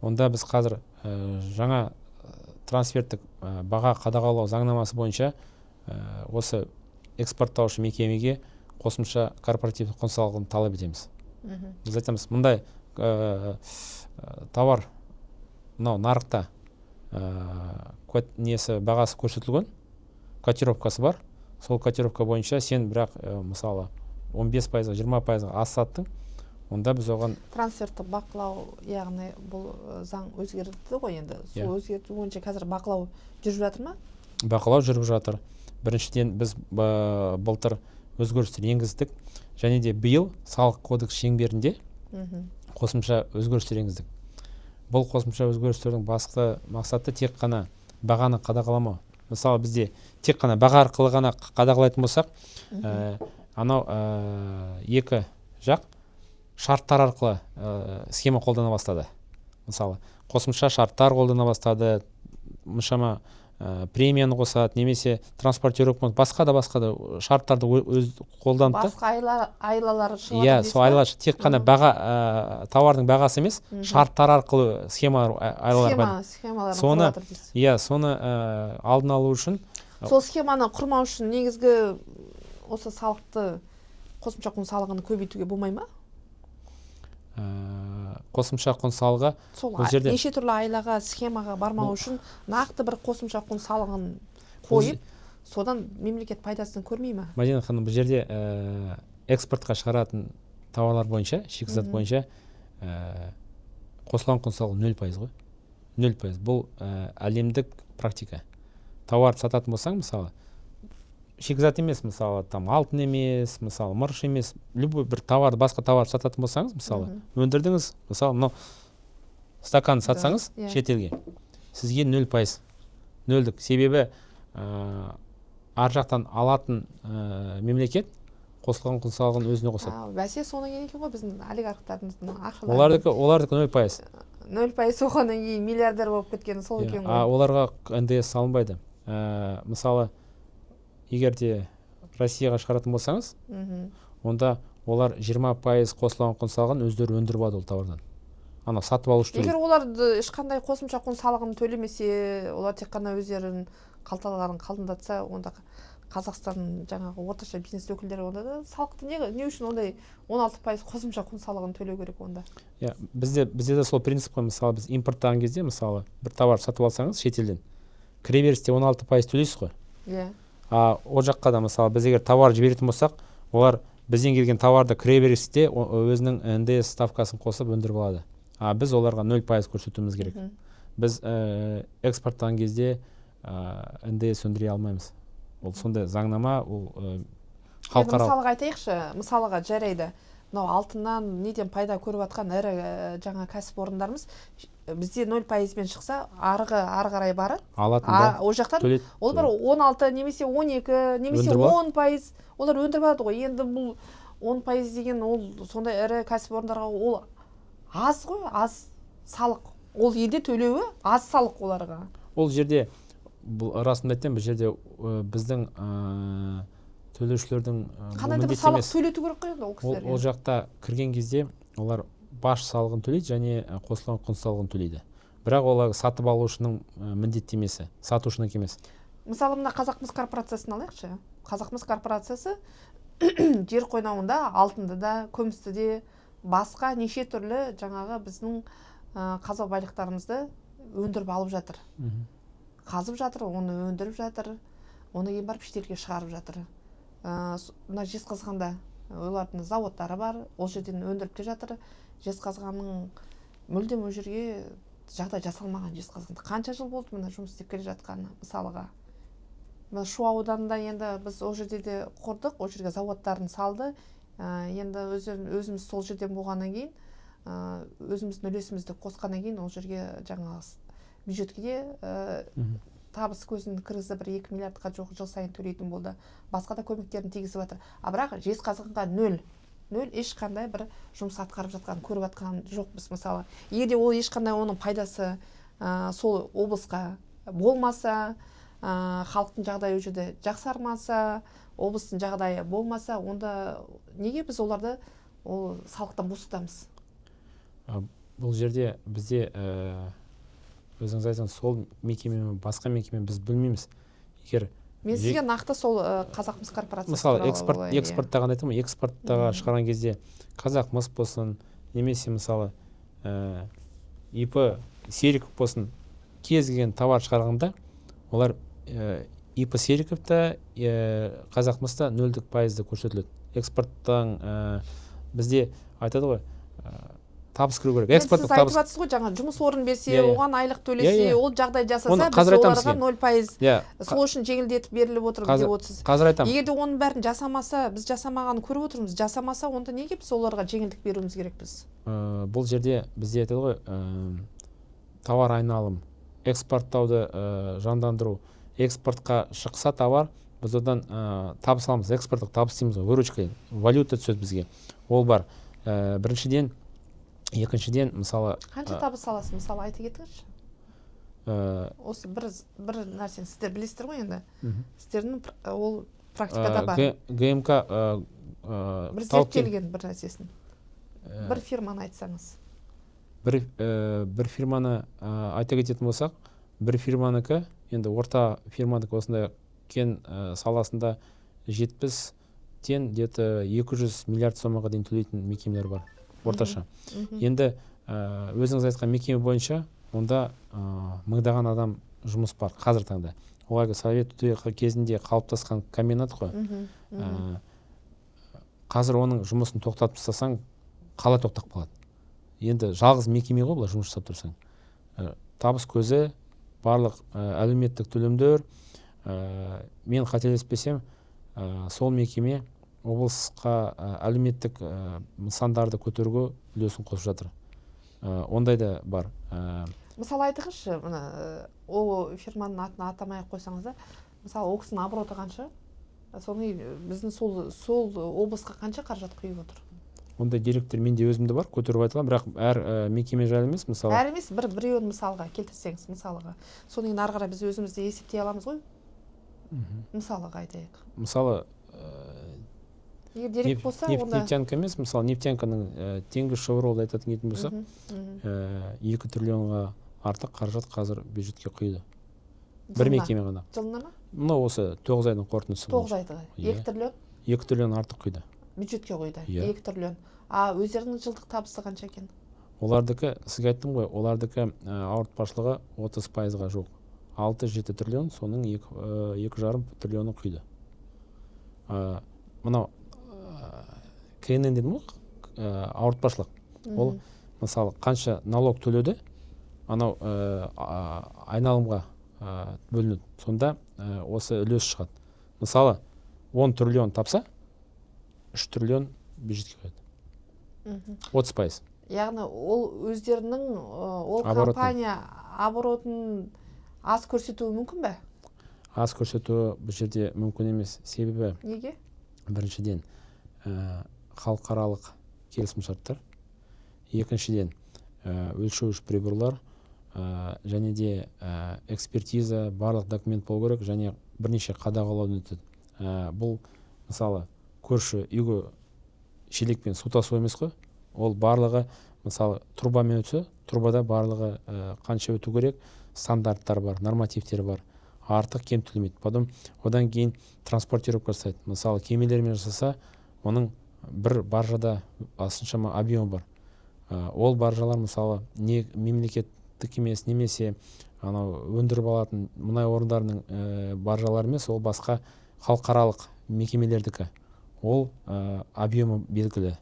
онда біз қазір жаңа трансферттік баға қадағалау заңнамасы бойынша осы экспорттаушы мекемеге қосымша корпоративтік құн салығын талап етеміз. Біз айтамыз, мұндай тауар мынау нарықта бағасы көрсетілген, котировкасы бар. Сол котировка бойынша сен бірақ мысалы 15%, 20% аз саттың, онда біз оған трансферті бақылау, яғни бұл заң өзгерді ғой енді. Сол өзгерту бойынша қазір бақылау жүріп жатыр ма? Бақылау жүріп жатыр. Біріншіден біз былтыр өзгерістер енгіздік, және де биыл салық кодекс шеңберінде қосымша өзгерістер енгіздік. Бұл қосымша өзгерістердің басты мақсаты тек қана бағаны қадағаламау. Мысалы бізде тек қана баға арқылы ғана қадағалайтын болсақ, анау екі жақ шарттар арқылы схема қолдана бастады. Мысалы қосымша шарттар қолдана бастады, мұшама премияны қосады, немесе транспортировка, басқа да шарттарды өз қолданды. Басқа айлалар шығады. Сол айлар тек қана баға, тауардың бағасы емес, шарттар арқылы схемалар бар. Соны алдын алу үшін, сол схеманы құрмау үшін негізгі осы салықты, қосымша құн салығын көбейтуге болмай ма? Қосымша құн салығы неше түрлі айлаға, схемаға бармау үшін нақты бір қосымша құн салығын қойып, содан мемлекет пайдасын көрмей ма? Мадина ханым, бұл жерде экспортқа шығаратын тауарлар бойынша, шикізат бойынша қосылған құн салығы 0% ғой. 0%. Бұл әлемдік практика. Тауар сататын болсаң, мысалы, шикізат емес, мысалы, алтын емес, мысалы, мырыш емес, любой бір товар, басқа товар сататын болсаңыз, мысалы, өндірдіңіз, мысалы, мынау стакан сатсаңыз шетелге, сізге 0%. Нөлдік. Себебі ар жақтан алатын мемлекет қосылған құн салығын өзіне қосады. Бәсе соны екен ғой біздің олигархтардың ақшалары. Олардікі 0%. 0% оғаннан кейін миллиардер болып кеткен сол екен ғой. Оларға НДС салынбайды. Мысалы, егер де Россияға шығаратын болсаңыз, онда олар 20% қосылған құн салығын өздері өндіріп алады ол тауардан. Ана сатып алушы төлейді. Егер оларды ешқандай қосымша құн салығын төлемесе, олар тек қана өздерінің қалталарын қалдындатса, онда Қазақстан жаңағы орташа бизнес өкілдері онда да салықты не үшін ондай 16% қосымша құн салығын төлеу керек онда? Бізде де сол принцип қой. Мысалы, біз импорттаған кезде, мысалы, бір товар сатып алсаңыз шетелден, кіреберісте 16% төлейсіз ғой. Ол жаққа да, мысалы, біз егер товар жіберетін болсақ, олар бізден келген товарды кіреберісте өзінің НДС ставкасын қосып өндіріп алады. Біз оларға 0% көрсетуіміз керек. Біз экспорттаған кезде НДС өндіре алмаймыз. Ол сондай заңнама, ол халықаралық. Мысалға айтайықшы, мысалға жарайды. Мынау алтыннан неден пайда көріп жатқан ірі жаңа кәсіпорындарымыз бізде 0%-мен шықса, ары қарай барып, ол жақтан ол бір 16 немесе 12 немесе 10% олар өндіріп алады ғой. Енді бұл 10% деген ол сондай ірі кәсіпорындарға ол аз ғой, аз салық. Ол елде төлеуі аз салық оларға. Ол жерде, бұл расында айтсам, бұл жерде біздің төлеушілердің қандай бір салық төлету керек қой ол кісілерге. Ол жақта кірген кезде олар баж салығын төлейді және қосылған құн салығын төлейді. Бірақ олар сатып алушының міндеттемесі, сатушының емес. Мысалы, мына Қазақмыс корпорациясын алайықшы. Қазақмыс корпорациясы жер қойнауында алтынды да, күмісті де, басқа неше түрлі жаңағы біздің қазба байлықтарымызды өндіріп алып жатыр. қазып жатыр, оны өндіріп жатыр, оны кейін барып шетелге шығарып жатыр. Мына Жезқазғанда олардың заводтары бар, ол жерден өндіріп те жатыр. Жезқазғанның мүлдем ол жерге жағдай жасалмаған. Жезқазғанда қанша жыл болды мына жұмыс істеп келе жатқаны. Мысалға Шу ауданында енді біз ол жерде де құрдық, ол жерге заводтарын салды. Енді өзіміз сол жерден болғаннан кейін, өзіміздің үлесімізді қосқаннан кейін ол жерге жаңа бюджетке де табыс көзін кіргізді, 1-2 миллиардқа жоқ жыл сайын төлейтін болды. Басқа да көмектерін тигізіп жатыр. Бірақ Жезқазғанға нөл ешқандай бір жұмыс атқарып жатқан, көріп жатқан жоқпыз. Мысалы, егер ол ешқандай оның пайдасы сол облысқа болмаса, халықтың жағдайы ол жерде жақсармаса, облыстың жағдайы болмаса, онда неге біз оларды ол салықтан босатамыз? Бұл жерде бізде өзіңіз айтсаңыз, сол мекеме басқа мекеме біз білмейміз. Егер мен сізге нақты сол Қазақмыс корпорациясы мысалы экспорттаған айтамын, экспорттаға шығарған кезде Қазақмыс болсын, немесе мысалы ИП Сериков болсын, кез келген товар шығарғанда олар ИП Сериковта, Қазақмыста 0% көрсетіледі. Экспорттан бізде айтады ғой, табыс кіру керек. Сіз айтып жатсыз ғой, жаңа жұмыс орнын берсе, оған айлық төлесе, ол жағдай жасаса, біз оларға 0% сол үшін жеңілдетіп беріліп отыр деп отырсыз. Қазір айтамын. Егер де оның бәрін жасамаса, біз жасамағанын көріп отырмыз, жасамаса, онда неге біз оларға жеңілдік беруіміз керекпіз? Бұл жерде бізде айтады ғой, товар айналым, экспорттауды жандандыру, экспортқа шықса товар, біз одан табыс аламыз, экспорттық табыс дейміз ғой, выручка, валюта түседі бізге. Ол бар. Біріншіден, екіншіден, мысалы... Қанша табыс аласыз, мысалы, айта кетіңізші? Осы бір нәрсені сіздер білесіздер ғой енді. Сіздердің ол практикада бар. ГМК бір зерттелген бір нәрсесін. Бір фирманы айтсаңыз. Бір фирманы айта кететін болсақ, бір фирманыкі, енді орта фирманыкі осындай кен саласында 70-тен где-то 200 миллиард сомаға дейін төлейтін мекемелер бар. Орташа. Енді өзіңіз айтқан мекеме бойынша онда мыңдаған адам жұмыс бар қазір таңда. Оларға совет кезінде қалыптасқан комбинат қой. Қазір оның жұмысын тоқтатып тастасаң, қалай тоқтап қалады? Енді жалғыз мекеме ғой, бұлар жұмыс жасап тұрсаң. Табыс көзі, барлық әлеуметтік төлемдер, мен қателеспесем, сол мекеме облысқа әлеуметтік нысандарды көтеруге үлесін қосып жатыр. Ондай да бар. Мысалы айтыңызшы, ол фирманың атын атамай қойсаңыз да, мысалы ол кісінің обороты қанша? Соны біздің сол облысқа қанша қаражат құйып отыр? Ондай деректер менде өзімде бар, көтеріп айтылған, бірақ әр мекеме жайлы емес, мысалы. Әр емес, біреуін мысалға келтірсеңіз, мысалға. Соның кейін ары қарай біз өзімізді есептей аламыз ғой? Мысалға айтайық. Мысалы, егер дерек болса, онда... Нефтянка емес, мысалы, нефтянканың Теңізшевройлды айтатын етін болсақ, 2 триллионға артық қаражат қазір бюджетке құйды. Бір мекеме ғана. Жылына ма? Мынау осы 9 айдың қорытындысы. 9 айда. 2 триллион? 2 триллион артық құйды. Бюджетке құйды. 2 триллион. Өздерінің жылдық табысы қанша екен? Олардікі, сізге айттым ғой, олардікі ауыртпашылығы 30%-ға жоқ. 6-7 триллион, соның 2,5 триллионы құйды. Мынау КНН дедім ғой, ауыртпашылық. Ол, мысалы, қанша налог төледі, анау айналымға бөлінеді. Сонда осы үлес шығады. Мысалы, 10 триллион тапса, 3 триллион бюджетке құйады. 30%. Яғни ол өздерінің, ол компания оборотын аз көрсетуі мүмкін бе? Аз көрсетуі бұл жерде мүмкін емес. Себебі? Неге? Біріншіден, халықаралық келісімшарттар. Екіншіден, өлшеуіш приборлар, және де экспертиза, барлық документ болу керек, және бірнеше қадағалаудан өтеді. Бұл, мысалы, көрші үйге шелекпен су тасу емес қой. Ол барлығы, мысалы, трубамен өтсе, трубада барлығы қанша өту керек, стандарттар бар, нормативтер бар, артық кем төлемейді. Потом одан кейін транспортировка жасайды. Мысалы, кемелермен жасаса, оның бір баржада осыншама объемы бар. Ол баржалар, мысалы, не мемлекеттік емес, немесе анау өндіріп алатын мұнай орындарының баржалары емес, ол басқа халықаралық мекемелердікі. Ол объемы белгілі.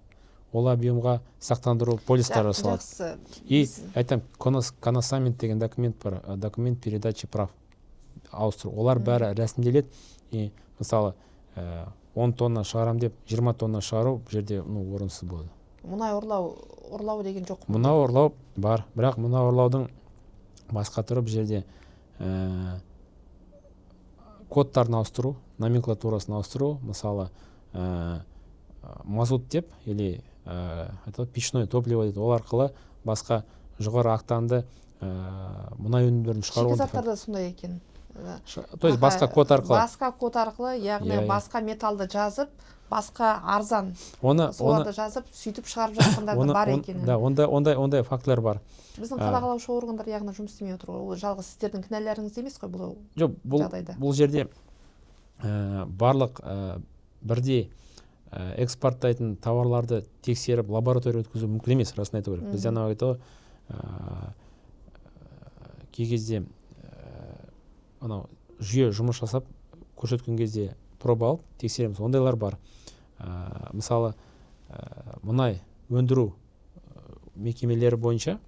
Ол объемға сақтандыру полистар жасалады. Жақсы. И айтам, коносамент деген документ бар, документ передачи прав ауыстыру. Олар бәрі рәсімделеді. И мысалы 10 тонна шығарам деп 20 тонна шығару бұл жерде орынсыз болады. Мұнай ұрлау деген жоқ. Мұнай ұрлау бар, бірақ мұнай ұрлаудың басқа түрі бұл жерде кодтарын ауыстыру, номенклатурасын ауыстыру, мысалы мазут деп, или печное топливо дейді, ол арқылы басқа жоғары октанды мұнай өнімдерін шығару. Шикізаттарда сондай екен. То есть басқа код арқылы. Басқа код арқылы, яғни басқа металды жазып, басқа арзан соларды жазып, сөйтіп шығарып жатқандар да бар екен. Да, ондай фактілер бар. Біздің қадағалаушы органдар яғни жұмыс істемей отыр. Ол жалғыз сіздердің кінәларыңыз емес қой бұл жағдайда. Бұл жерде барлық бірдей экспорттайтын тауарларды тексеріп лаборатория өткізу мүмкін емес, расын айту керек. Бізде анау айтты кей кезде анау жүйе жұмыс жасап көрсеткен кезде проба алып тексереміз, ондайлар бар. Мысалы мұнай өндіру мекемелері бойынша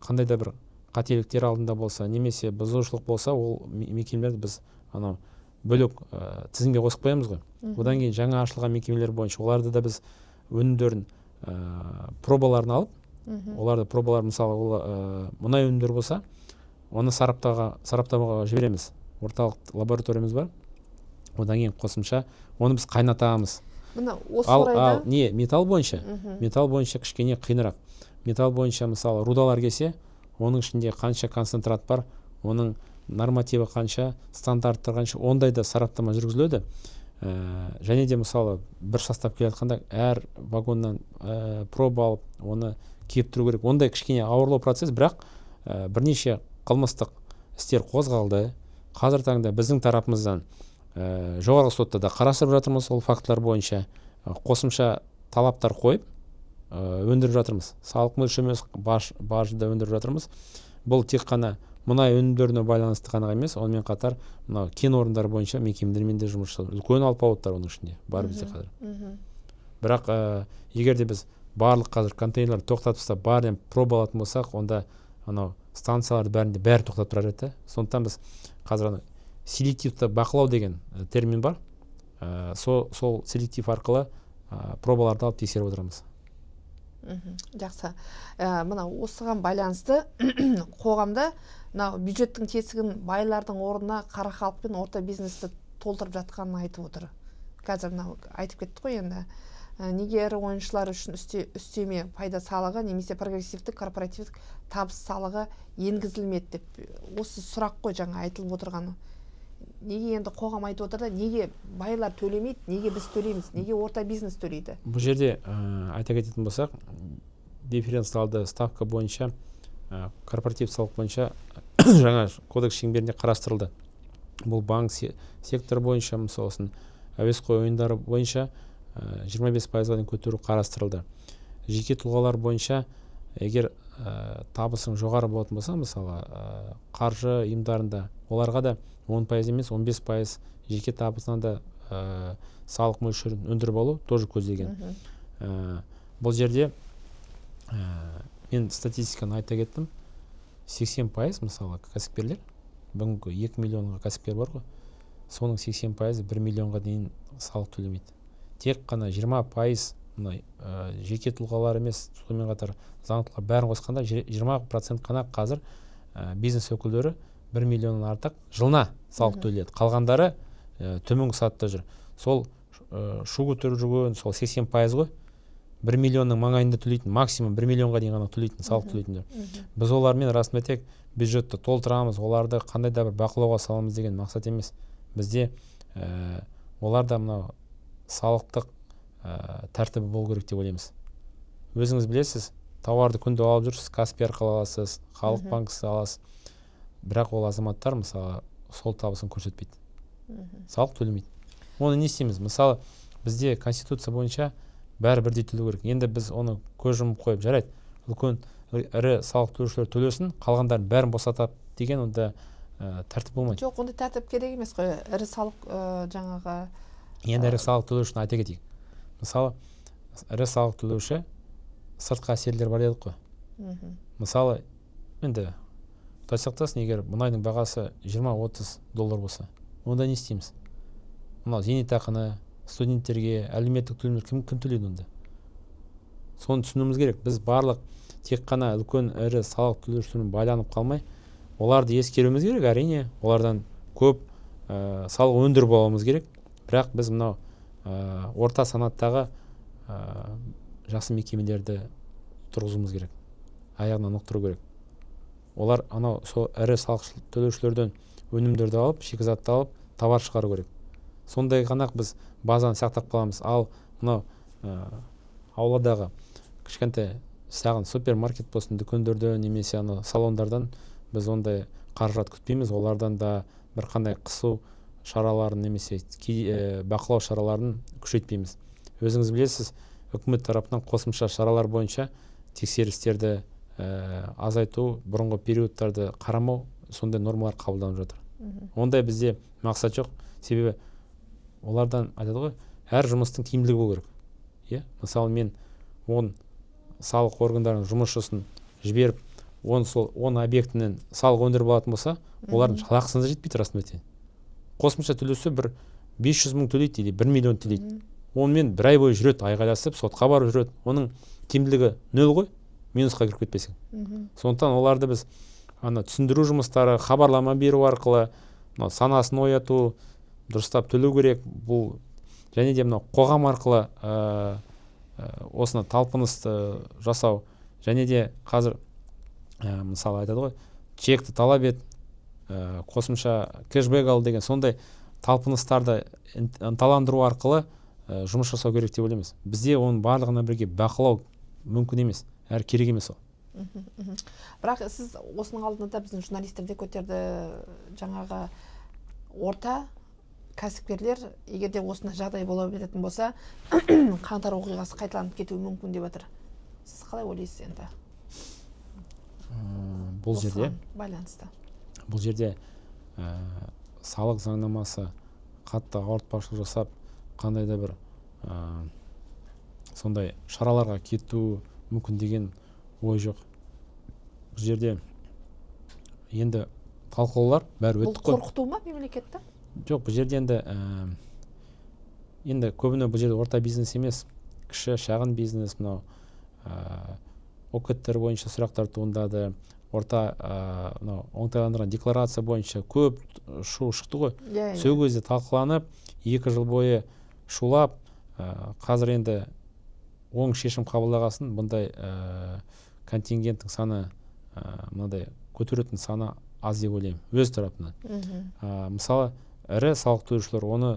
қандай да бір қателіктер алдында болса, немесе бұзушылық болса, ол мекемелерді біз анау бөлек тізімге қосып қоямыз ғой. Одан кейін жаңа ашылған мекемелер бойынша оларды да біз өнімдерін пробаларын алып, оларды пробалар, мысалы мұнай өнімдері болса, оны сараптамаға жібереміз. Орталық лабораториямыз бар. Одан кейін қосымша оны біз қайнатамыз. Ал металл бойынша кішкене қиынырақ. Металл бойынша мысалы рудалар келсе, оның ішінде қанша концентрат бар, оның нормативі қанша, стандарттар қанша, ондай да сараптама жүргізіледі. Және де мысалы бір состав келе жатқанда әр вагоннан проба алып, оны кеп тұру керек. Ондай кішкене ауырлау процесс, бірақ бірнеше қылмыстық істер қозғалды. Қазір таңда біздің тарапымыздан жоғарғы сотта да қарастырып жатырмыз, ол фактылар бойынша қосымша талаптар қойып өндіріп жатырмыз. Салық мөлшерімен бажда өндіріп жатырмыз. Бұл тек қана мұнай өнімдеріне байланысты ғана емес, онымен қатар мынау кен орындары бойынша мекемелермен де жұмыс жасап, үлкен алпауыттар оның ішінде бар бізде қазір. Бірақ егер де біз барлық қазір контейнерлер тоқтатып тастап бәрін пробалатын болсақ, онда анау станциялар бәрінде бәрі тоқтап тұрар еді. Сондықтан біз қазір селективті бақылау деген термин бар. Сол селектив арқылы пробаларды алып тексеріп отырамыз. Жақсы. Мына осыған байланысты қоғамда бюджеттің тесігін байлардың орнына қара халық пен орта бизнесті толтырып жатқанын айтып отыр. Қазір айтып кеттік қой енді. Неге ірі ойыншылар үшін үстеме пайда салығы немесе прогрессивтік корпоративтік табыс салығы енгізілмеді деп. Осы сұрақ қой жаңа айтылып отырғаны. Неге енді қоғам айтып отыр да, неге байлар төлемейді, неге біз төлейміз, неге орта бизнес төлейді? Бұл жерде айта кететін болсақ, дифференциалды ставка бойынша, корпоратив салық бойынша жаңа кодекс шеңберінде қарастырылды. Бұл банк сектор бойынша, мысалы әуесқой ойындары бойынша 25%-ға дейін көтеру қарастырылды. Жеке тұлғалар бойынша, егер табысың жоғары болатын болса, мысалы қаржы ұйымдарында, оларға да 10% емес, 15% жеке табысынан да салық мөлшерін өндіріп алу тоже көзделген. Бұл жерде мен статистиканы айта кеттім. 80% мысалы кәсіпкерлер, бүгінгі 2 миллионға кәсіпкер бар ғой, соның 80% 1 миллионға дейін салық төлемейді. Тек қана 20% жеке тұлғалар емес, сонымен қатар заңды тұлға бәрін қосқанда 20% қана қазір бизнес өкілдері 1 миллионнан артық жылына салық төлейді. Қалғандары төменгі сатыда жүр. Сол шу көтеріп жүрген сол 80% ғой. 1 миллионның маңайында төлейтін, максимум 1 миллионға дейін ғана төлейтін, салық төлейтіндер. Біз олармен расында тек бюджетті толтырамыз, оларды қандай да бір бақылауға саламыз деген мақсат емес. Бізде оларда мынау салықтық тәртібі болу керек деп ойлаймыз. Өзіңіз білесіз, тауарды күнде алып жүрсіз, Каспий арқылы аласыз, халық банкісі аласыз. Бірақ ол азаматтар мысалы сол табысын көрсетпейді. Салық төлемейді. Оны не істейміз? Мысалы, бізде конституция бойынша бәрі бірдей төлеу керек. Енді біз оны көз жұмып қойып жарайды. Үлкен ірі салық төлеушілер төлесін, қалғандарын бәрін босатып деген онда тәртіп болмайды. Жоқ, ондай тәртіп керек емес қой. Ірі салық жаңағы Енді ірі салық төлеушіні айта кетейік. Мысалы, ірі салық төлеуші сыртқы әсерлер бар дедік қой. Мысалы, енді Құдай сақтасын, егер мұнайдың бағасы 20-30 доллар болса, онда не істейміз? Мынау зейнетақыны, студенттерге, әлеуметтік төлемдер кім төлейді онда? Соны түсінуіміз керек. Біз барлық тек қана үлкен ірі салық төлеушілермен байланып қалмай, оларды ескеруіміз керек, әрине. Олардан көп салық өндіріп алуымыз керек. Бірақ біз мынау орта санаттағы жақсы мекемелерді тұрғызуымыз керек. Аяғынан ұқтыру керек. Олар анау сол ірі салық төлеушілерден өнімдерді алып, шикізатты алып, товар шығару керек. Сондай ғана біз базаны сақтап қаламыз. Ал мынау ауладағы кішкентай шағын супермаркет болсын, дүкендерден немесе салондардан біз ондай қаражат күтпейміз. Олардан да бір қандай қысу шараларын немесе бақылау шараларын күшейтпейміз. Өзіңіз білесіз, үкімет тарапынан қосымша шаралар бойынша тексерістерді азайту, бұрынғы периодтарды қарамау, сондай нормалар қабылданып жатыр. Ондай бізде мақсат жоқ. Себебі олардан айтады ғой, әр жұмыстың тиімділігі болу керек. Мысалы, мен 10 салық органдарының жұмысшысын жіберіп, 10 объектінен салық өндіріп алатын болса, олардың жалақысына да жетпейді расында. Қосымша төлесе бір 500 мың төлейді или 1 миллион төлейді. Онымен бір ай бойы жүреді, айғайласып, сотқа барып жүреді. Оның тиімділігі нөл ғой, минусқа кіріп кетпесең. Сондықтан оларды біз түсіндіру жұмыстары, хабарлама беру арқылы, санасын ояту, дұрыстап төлеу керек. Бұл және де мынау қоғам арқылы осыны талпынысты жасау, және де қазір мысалы айтады ғой, чекті талап ет, қосымша кэшбэк ал деген сондай талпыныстарды ынталандыру арқылы жұмыс жасау керек деп ойлаймыз. Бізде оның барлығына бірге бақылау мүмкін емес, әрі керек емес ол. Бірақ сіз осының алдында да біздің журналистер де көтерді, жаңағы орта кәсіпкерлер егер де осындай жағдай бола беретін болса, қаңтар оқиғасы қайталанып кетуі мүмкін деп отыр. Сіз қалай ойлайсыз енді? Бұл жерде байланысты. Бұл жерде салық заңнамасы қатты ауыртпашылық жасап, қандай да бір сондай шараларға кету мүмкін деген ой жоқ. Бұл жерде енді талқылаулар бәрі өтті қой. Бұл қорқыту ма мемлекетті? Жоқ, бұл жерде енді көбіне бұл жерде орта бизнес емес, кіші, шағын бизнес, мынау ОКТ бойынша сұрақтар туындады. Орта оңтайландырған декларация бойынша көп шу шықты ғой. Сол кезде талқыланып, 2 жыл бойы шулап, қазір енді оң шешім қабылдағасын, бұндай контингенттің саны, мынадай көтеретін саны аз деп ойлаймын, өз тарапынан. Мысалы, ірі салық төлеушілер оны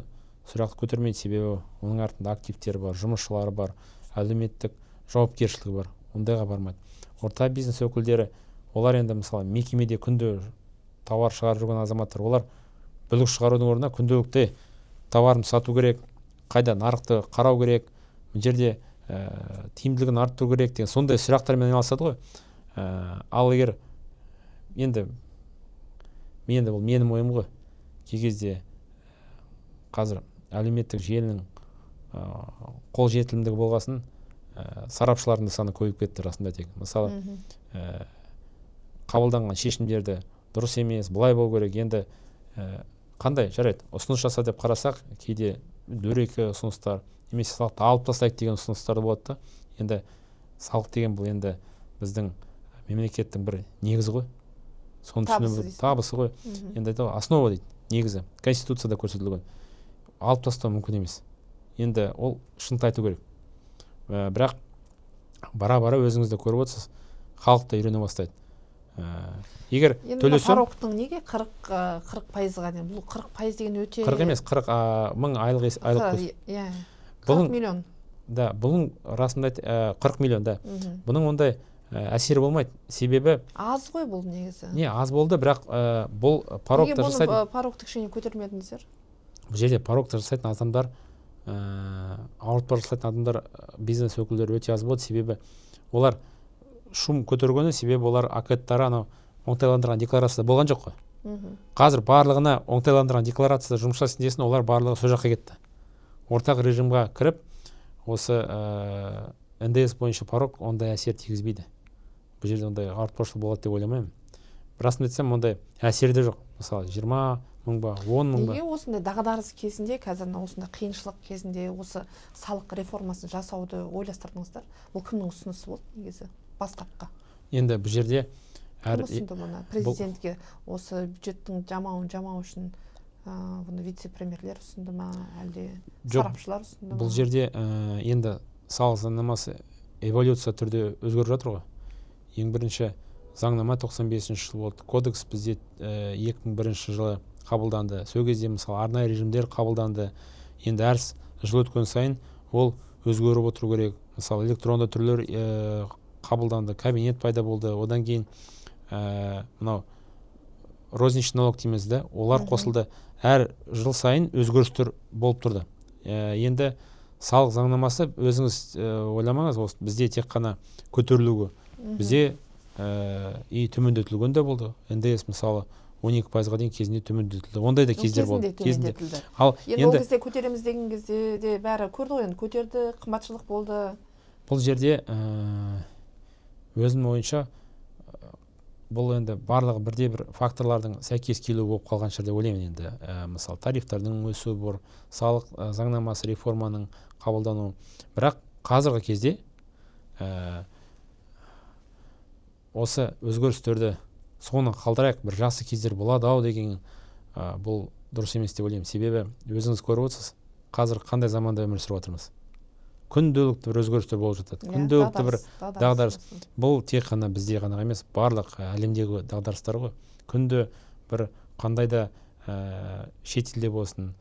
сұрақты көтермейді, себебі оның артында активтері бар, жұмысшылары бар, әлеуметтік жауапкершілігі бар, ондайға бармайды. Орта бизнес өкілдері, олар енді мысалы мекемеде күнде товар шығарып жүрген азаматтар, олар бүлік шығарудың орнына күнделікті товарын сату керек, қайда нарықты қарау керек, бұл жерде тиімділігін арттыру керек деген сондай сұрақтармен айналысады ғой. Ал егер енді бұл менің ойым ғой, кей кезде қазір әлеуметтік желінің қолжетімділігі болғасын, сарапшылардың да саны көбейіп кетті расында тек. Мысалы, қабылданған шешімдерді дұрыс емес, бұлай болу керек. Енді қандай жарайды, ұсыныс жаса деп қарасақ, кейде дөрекі ұсыныстар, немесе салықты алып тастайық деген ұсыныстар болады да. Енді салық деген бұл енді біздің мемлекеттің бір негізі ғой. Табысы ғой. Енді айтады, основа дейді, негізі. Конституцияда көрсетілген. Алып тастау мүмкін емес. Енді ол шынын айту керек. Бірақ бара-бара өзіңізді көріп отырсыз, халық та үйрене бастайды. Егер төлесем, пароктың неге 40%-ға дейін? Бұл 40% деген өте 40 емес, 40 мың айлық 40 миллион. Да, бұның расында 40 миллион да. Бұның ондай әсері болмайды. Себебі аз ғой бұл негізі. Не, аз болды, бірақ бұл парокты жасайды. Неге бұны парокты кішкене көтермедіңіздер? Бұл жерде парокты жасайтын адамдар, ауыртпа жасайтын адамдар, бизнес өкілдері өте аз болды. Себебі олар шум көтергені, себебі олар акеттары оңтайландырған декларация болған жоқ қой. Мгм. Қазір барлығына оңтайландырған декларацияда жұмыс жасайын десін, олар барлығы сол жаққа кетті. Ортақ режимға кіріп, осы НДС бойынша порог ондай әсер тигізбейді. Бұл жерде ондай ауыртпашылық болады деп ойламаймын. Расын айтсам, ондай әсері де жоқ. Мысалы 20 мың ба, 10 мың ба. Неге осындай дағдарыс кезінде, қазір осындай қиыншылық кезінде осы салық реформасын жасауды ойластырдыңыздар? Бұл кімнің ұсынысы болды негізі бастапқы? Енді бұл жерде Кім ұсынды мұны? Президентке осы бюджеттің жамауын жамау үшін бұны вице-премьерлер ұсынды ма, әлде сарапшылар ұсынды ма? Бұл жерде енді салық заңнамасы эволюция түрде өзгеріп жатыр ғой. Ең бірінші заңнама 95 жыл болды. Кодекс бізде 2001 жылы қабылданды. Сол кезде мысалы арнайы режимдер қабылданды. Енді әр жыл өткен сайын ол өзгеріп отыру керек. Мысалы электронды түрлер қабылданды, кабинет пайда болды. Одан кейін мынау розничный налог дейміз да, олар қосылды. Әр жыл сайын өзгерістер болып тұрды. Енді салық заңнамасы өзіңіз ойламаңыз, бізде тек қана көтерілуі. Бізде төмендетілген де болды. НДС мысалы 12%-ға дейін кезінде төмендетілді. Ондай да кездер болды. Кезінде Ал енді ол кезде көтереміз деген кезде де бәрі көрді ғой, енді көтерді, қымбатшылық болды. Бұл жерде өзімнің ойынша бұл енді барлығы бірде бір факторлардың сәйкес келуі болып қалған шығар деп ойлаймын. Енді мысалы тарифтардың өсуі бар, салық заңнамасы реформаның қабылдануы. Бірақ қазіргі кезде осы өзгерістерді соңынан қалдырайық, бір жақсы кездер болады ау деген бұл дұрыс емес деп ойлаймын. Себебі өзіңіз көріп отырсыз, қазір қандай заманда өмір сүріп жатырмыз. Күнделікті бір өзгерістер болып жатады. Күнделікті бір дағдарыс. Бұл тек қана бізде ғана емес, барлық әлемдегі дағдарыстар ғой. Күнде бір қандай да шетелде болсын,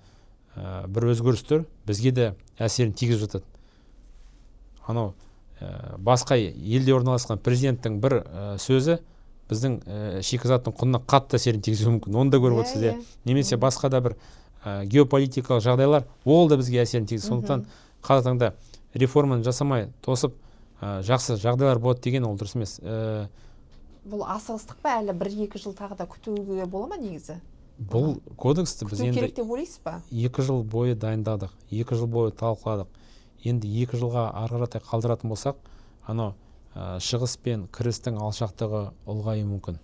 бір өзгерістер бізге де әсерін тигізіп жатады. Анау басқа елде орналасқан президенттің бір сөзі біздің шикізаттың құнына қатты әсерін тигізуі мүмкін. Оны да көріп отырсыз. Немесе басқа да бір геополитикалық жағдайлар, ол да бізге әсерін тигізеді. Сондықтан қазіргі таңда реформаны жасамай тосып жақсы жағдайлар болады деген ол дұрыс емес. Бұл асығыстық па, әлі 1-2 жыл тағы да күтуге бола ма негізі? Бұл кодексті біз енді керек деп ойлайсыз ба? 2 жыл бойы дайындадық, 2 жыл бойы талқыладық. Енді 2 жылға ары қаратай қалдыратын болсақ, анау шығыс пен кірістің алшақтығы ұлғаюы мүмкін.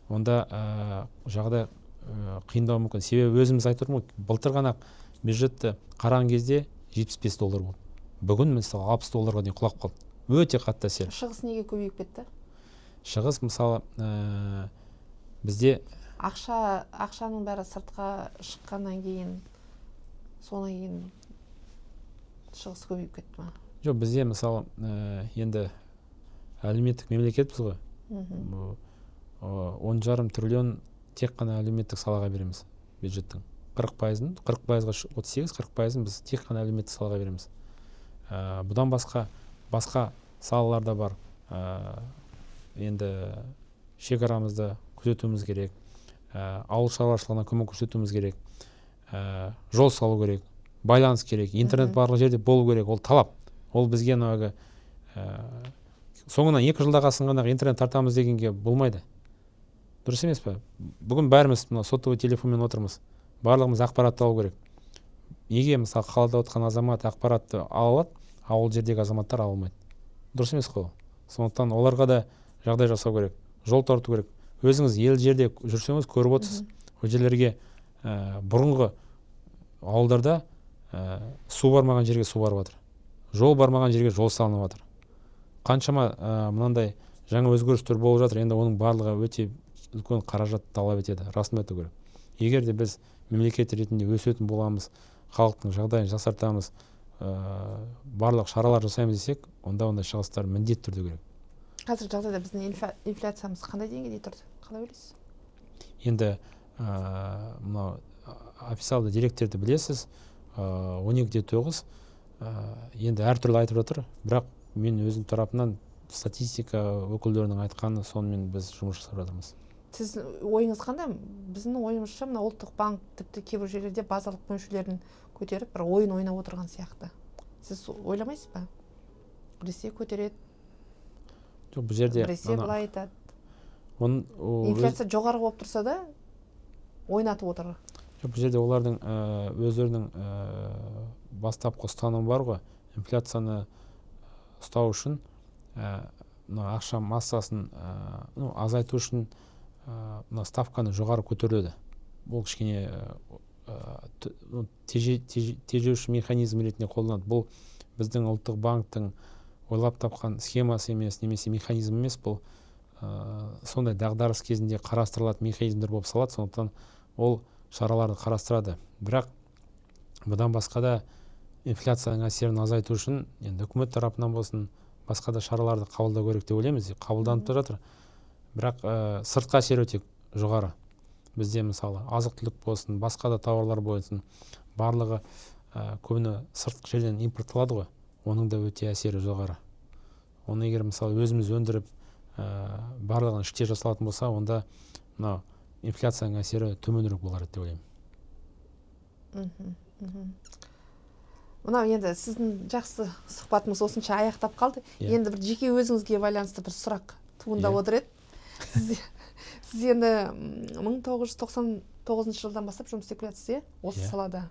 Онда жағдай қиындауы мүмкін. Себебі өзіміз айтып тұрмыз, былтыр ғана бюджетті қараған кезде $75 болды. Бүгін мысалы $60 дейін құлап қалды. Өте қатты әсер. Шығыс неге көбейіп кетті? Шығыс мысалы бізде ақшаның бәрі сыртқа шыққаннан кейін, содан кейін шығыс көбейіп кетті ма? Жоқ, бізде мысалы енді әлеуметтік мемлекетпіз ғой. 10,5 триллион тек қана әлеуметтік салаға береміз бюджеттің. 40%-ға 38, 40%-ын біз тек қана әлеуметтік салаға береміз. Бұдан басқа салаларда бар. Енді шекарамызды күзетуіміз керек, ауыл шаруашылығына көмек көрсетуіміз керек, жол салу керек, байланыс керек, интернет барлық жерде болу керек. Ол талап. Ол бізге соңынан 2 жылда қасынғанда интернет тартамыз дегенге болмайды. Дұрыс емес пе? Бүгін бәріміз сотовый телефонмен отырмыз. Барлығымыз ақпаратты алу керек. Неге мысалы қалада отырған азамат ақпаратты ала алады, ауыл жердегі азаматтар ала алмайды? Дұрыс емес қой. Сондықтан оларға да жағдай жасау керек, жол тарту керек. Өзіңіз ел жерде жүрсеңіз көріп отырсыз. Ол жерлерге бұрынғы ауылдарда су бармаған жерге су барып жатыр. Жол бармаған жерге жол салынып жатыр. Қаншама мынандай жаңа өзгерістер болып жатыр. Енді оның барлығы өте үлкен қаражат талап етеді. Расын айту керек. Егер де біз мемлекет ретінде өсетін боламыз, халықтың жағдайын жақсартамыз, барлық шаралар жасаймыз десек, онда шығыстар міндетті түрде керек. Қазір жағдайда біздің инфляциямыз қандай деңгейде тұрды? Қалай ойлайсыз? Енді мынау официалды деректерді білесіз, 12,9. Енді әртүрлі айтып жатыр, бірақ мен өзім тарапынан статистика өкілдерінің айтқаны сонымен біз жұмыс жасап жатырмыз. Сіз ойыңыз қандай? Біздің ойымызша мына ұлттық банк тіпті кейбір жерлерде базалық мөлшерлерін көтеріп, бір ойын ойнап отырған сияқты. Сіз ойламайсыз ба? Біресе көтереді, жоқ, бұл жерде біресе былай айтады. инфляция жоғары болып тұрса да ойнатып отыр. Бұл жерде олардың өздерінің бастапқы ұстанымы бар ғой. Инфляцияны ұстау үшін ақша массасын азайту үшін ставканы жоғары көтереді. Бұл кішкене тежеуші механизм ретінде қолданады. Бұл біздің ұлттық банктың ойлап тапқан схемасы емес, немесе механизм емес. Бұл сондай дағдарыс кезінде қарастырылатын механизмдер болып салады. Сондықтан ол шараларды қарастырады. Бірақ бұдан басқа да инфляцияның әсерін азайту үшін енді үкімет тарапынан болсын, басқа да шараларды қабылдау керек деп ойлаймыз. Қабылданып та жатыр. Бірақ сыртқы әсер өте жоғары. Бізде мысалы азық-түлік болсын, басқа да тауарлар болсын, барлығы көбіне сыртқы жерден импортталады ғой. Оның да өте әсері жоғары. Оны егер мысалы өзіміз өндіріп барлығын іште жасалатын болса, онда мынау инфляцияның әсері төменірек болар деп ойлаймын. Мынау енді сіздің жақсы сұхбатымыз осынша аяқтап қалды. Енді бір жеке өзіңізге байланысты бір сұрақ туындап отыр еді. Сіз енді 1999 жылдан бастап жұмыс істеп келесіз, осы салада.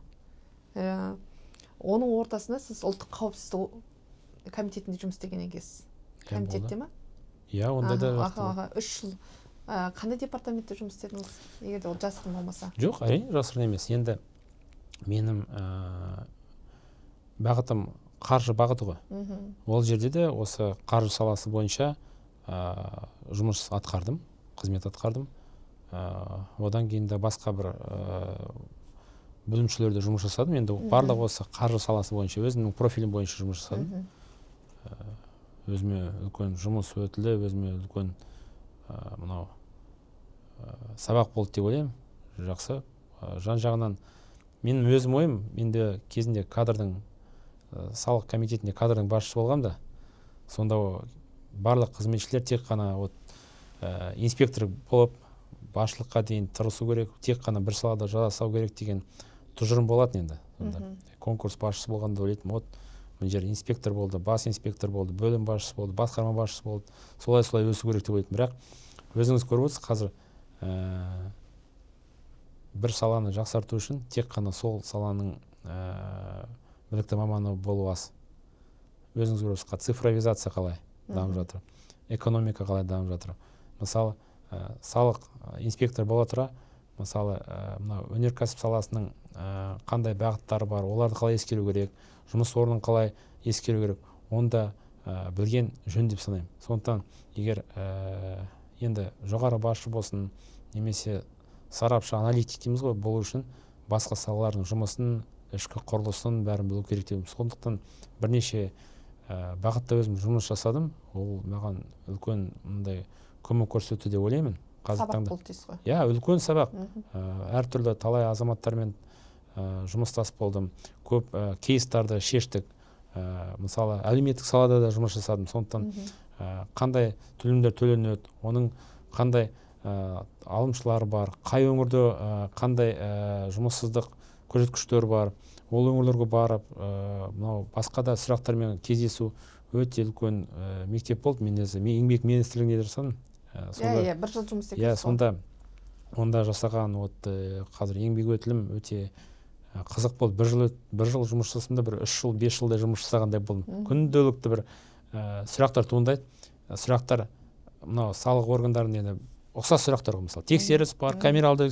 Оның ортасында сіз ұлттық қауіпсіздік комитетінде жұмыс істеген екенсіз. Комитетте ме? Иә, онда да. 3 жыл. Қандай департаментте жұмыс істедіңіз? Егер де ол жасырын болмаса? Жоқ, әрине жасырын емес. Енді менің бағытым қаржы бағыты ғой. Ол жерде де осы қаржы саласы бойынша жұмыс атқардым, қызмет атқардым. Одан кейін де басқа бір бөлімшелерде жұмыс жасадым. Енді барлығы осы қаржы саласы бойынша, өзімнің профилім бойынша жұмыс жасадым. Өзіме үлкен жұмыс өтілі, өзіме үлкен мынау сабақ болды деп ойлаймын. Жақсы. Жан жағынан менің өзім ойым, менде кезінде кадрдың салық комитетінде кадрдың басшысы болғам да, сонда барлық қызметшілер тек қана инспектор болып басшылыққа дейін тырысу керек, тек қана бір салада жасау керек деген тұжырым болатын енді. Конкурс басшысы болғанда ойлайтын, мына жер инспектор болды, бас инспектор болды, бөлім басшысы болды, басқарма басшысы болды, солай өсу керек деп ойлайтын. Бірақ өзіңіз көріп отырсыз, қазір бір саланы жақсарту үшін тек қана сол саланың білікті маманы болу аз. Өзіңіз көріп отырсыз, цифровизация қалай дамып жатыр, экономика қалай дамып жатыр. Мысалы, салық инспектор бола тұра, мысалы, өнеркәсіп саласының қандай бағыттары бар, оларды қалай ескеру керек, жұмыс орнын қалай ескеру керек, онда білген жөн деп санаймын. Сондықтан егер енді жоғары басшы болсын, немесе сарапшы, аналитик дейміз ғой, болу үшін басқа салалардың жұмысын, ішкі құрылысын бәрін білу керек деп. Сондықтан бірнеше бағытта өзім жұмыс жасадым. Ол маған үлкен мындай көмек көрсетті деп ойлаймын. Сабақ болды дейсіз ғой? Иә, үлкен сабақ. Әртүрлі талай азаматтармен жұмыстасып болдым. Көп кейстарды шештік. Мысалы, әлеуметтік салада да жұмыс жасадым. Сондықтан қандай төлемдер төленеді, оның қандай алымшылары бар, қай өңірде қандай жұмыссыздық көрсеткіштері бар, ол өңірлерге барып, басқа да сұрақтармен кездесу өте үлкен мектеп болды. Мен еңбек министрлігінде жасадым. Бір жыл жұмыс істедіңіз. Сонда онда жасаған қазір еңбек өтілім өте қызық болды. Бір жыл жұмыс жасасам да, бір 3 жыл, 5 жылдай жұмыс жасағандай болдым. Күнделікті бір сұрақтар туындайды. Сұрақтар мынау салық органдарында ұқсас сұрақтар ғой, мысалы тексеріс бар, камералды,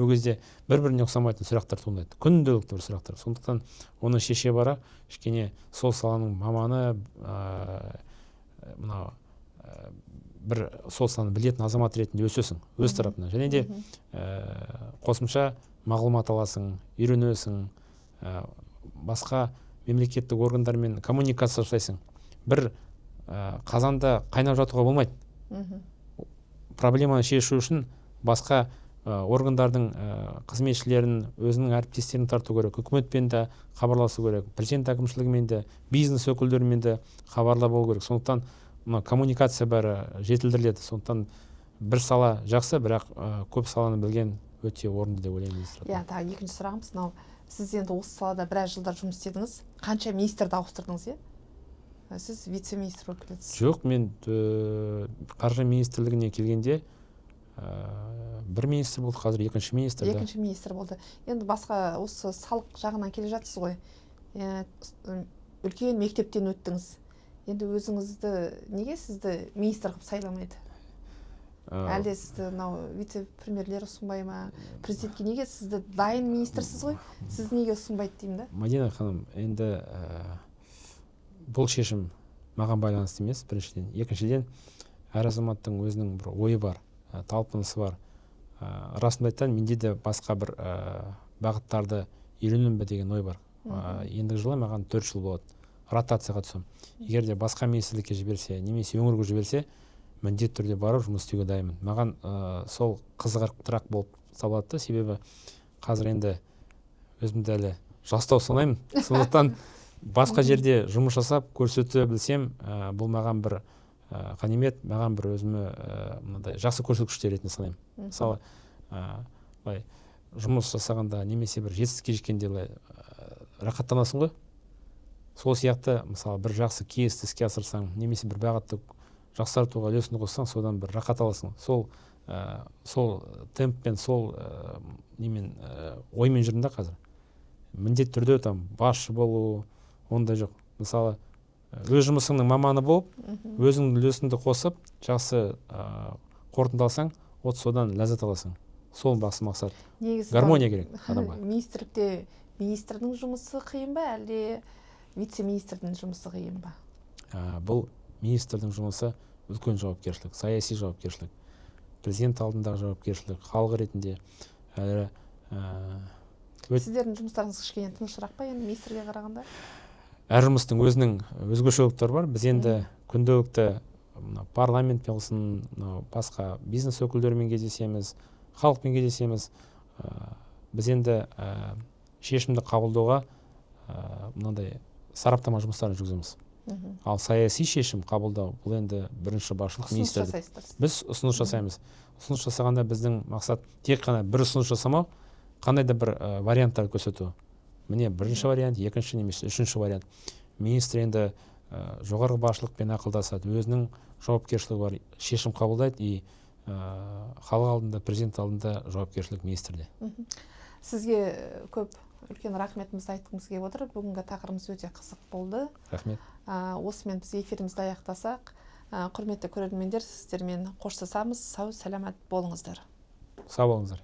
ол кезде бір-біріне ұқсамайтын сұрақтар туындайды. Күнделікті бір сұрақтар. Сондықтан оны шеше бара, кішкене сол саланың маманы, мынау бір сол саланы білетін азамат ретінде өсесің өз тарапынан. Және де қосымша мағлұмат аласың, үйренесің, басқа мемлекеттік органдармен коммуникация жасайсың. Бір қазанда қайнап жатуға болмайды. Проблеманы шешу үшін басқа органдардың қызметшілерін, өзінің әріптестерін тарту керек, үкіметпен де хабарласу керек, президент әкімшілігімен де, бизнес өкілдерімен де хабарла болу керек. Сондықтан коммуникация бәрі жетілдіріледі. Сондықтан бір сала жақсы, бірақ көп саланы білген өте орынды деп ойлаймын. Иә, тағы екінші сұрағымыз, сіз енді осы салада біраз жылдар жұмыс істедіңіз. Қанша министрді ауыстырдыңыз, сіз вице-министр болып келесіз? Жоқ, мен қаржы министрлігіне келгенде бір министр болды, қазір екінші министр. Екінші министр болды. Енді басқа осы салық жағынан келе жатсыз ғой. Үлкен мектептен өттіңіз. Енді өзіңізді неге сізді министр қылып сайламайды? Әлде сізді вице-премьерлер ұсынбай ма? Президентке неге сізді дайын министрсіз ғой? Сізді неге ұсынбайды деймін да? Мадина ханым, енді бұл шешім маған байланысты емес, біріншіден. Екіншіден, әр азаматтың өзінің бір ойы бар, талпынысы бар. Расында айтсам, менде де басқа бір бағыттарды үйренем бе деген ой бар. Ендігі жылы маған 4 жыл болады. Ротацияға түсем. Егер де басқа министрлікке жіберсе, немесе өңірге жіберсе, міндетті түрде барып жұмыс істеуге дайынмын. Маған сол қызығырақ болып табылады, себебі қазір енді өзімді әлі жастау санаймын. Сондықтан басқа жерде жұмыс жасап көрсете білсем, бұл маған бір ғанимет, маған бір өзіме мынандай жақсы көрсеткіштер ретінде санаймын. Мысалы, жұмыс жасағанда немесе бір жетістікке жеткенде рахаттанасың ғой. Сол сияқты, мысалы, бір жақсы кейсті іске асырсаң, немесе бір бағытты жақсартуға үлесін қоссаң, содан бір рахат аласың. Сол темппен, сол оймен жүрмін да қазір. Міндетті түрде там басшы болу, ондай жоқ. Мысалы, өз жұмысыңның маманы болып, өзіңнің үлесіңді қосып, жақсы қорытындалсаң, содан ләззат аласың. Сол басты мақсат. Гармония керек адамға. Министрлікте министрдің жұмысы қиын ба, әлде вице-министрдің жұмысы қиын ба? Бұл министрдің жұмысы үлкен жауапкершілік, саяси жауапкершілік, президент алдындағы жауапкершілік, халық ретінде. Сіздердің жұмыстарыңыз кішкене тыныштырақ па енді министрге қарағанда? Әр жұмыстың өзінің өзгешеліктері бар. Біз енді күнделікті парламентпен болсын, басқа бизнес өкілдерімен кездесеміз, халықпен кездесеміз. Біз енді шешімді қабылдауға мынандай сараптама жұмыстарын жүргіземіз. Ал саяси шешім қабылдау, бұл енді бірінші басшылық министрлік. Біз ұсыныс жасаймыз. Ұсыныс жасағанда біздің мақсат тек қана бір ұсыныс жасамау, қандай да бір варианттар көрсету. Міне бірінші вариант, екінші немесе үшінші вариант. Министр енді жоғарғы басшылықпен ақылдасады, өзінің жауапкершілігі бар, шешім қабылдайды, и халық алдында, президент алдында жауапкершілік министрде. Сізге көп үлкен рахметімізді айтқымыз келіп отыр. Бүгінгі тақырыбымыз өте қызық болды. Рахмет. Осымен біз эфирімізді аяқтасақ, құрметті көрермендер, сіздермен қоштасамыз. Сау, саламат болыңыздар. Сау болыңыздар.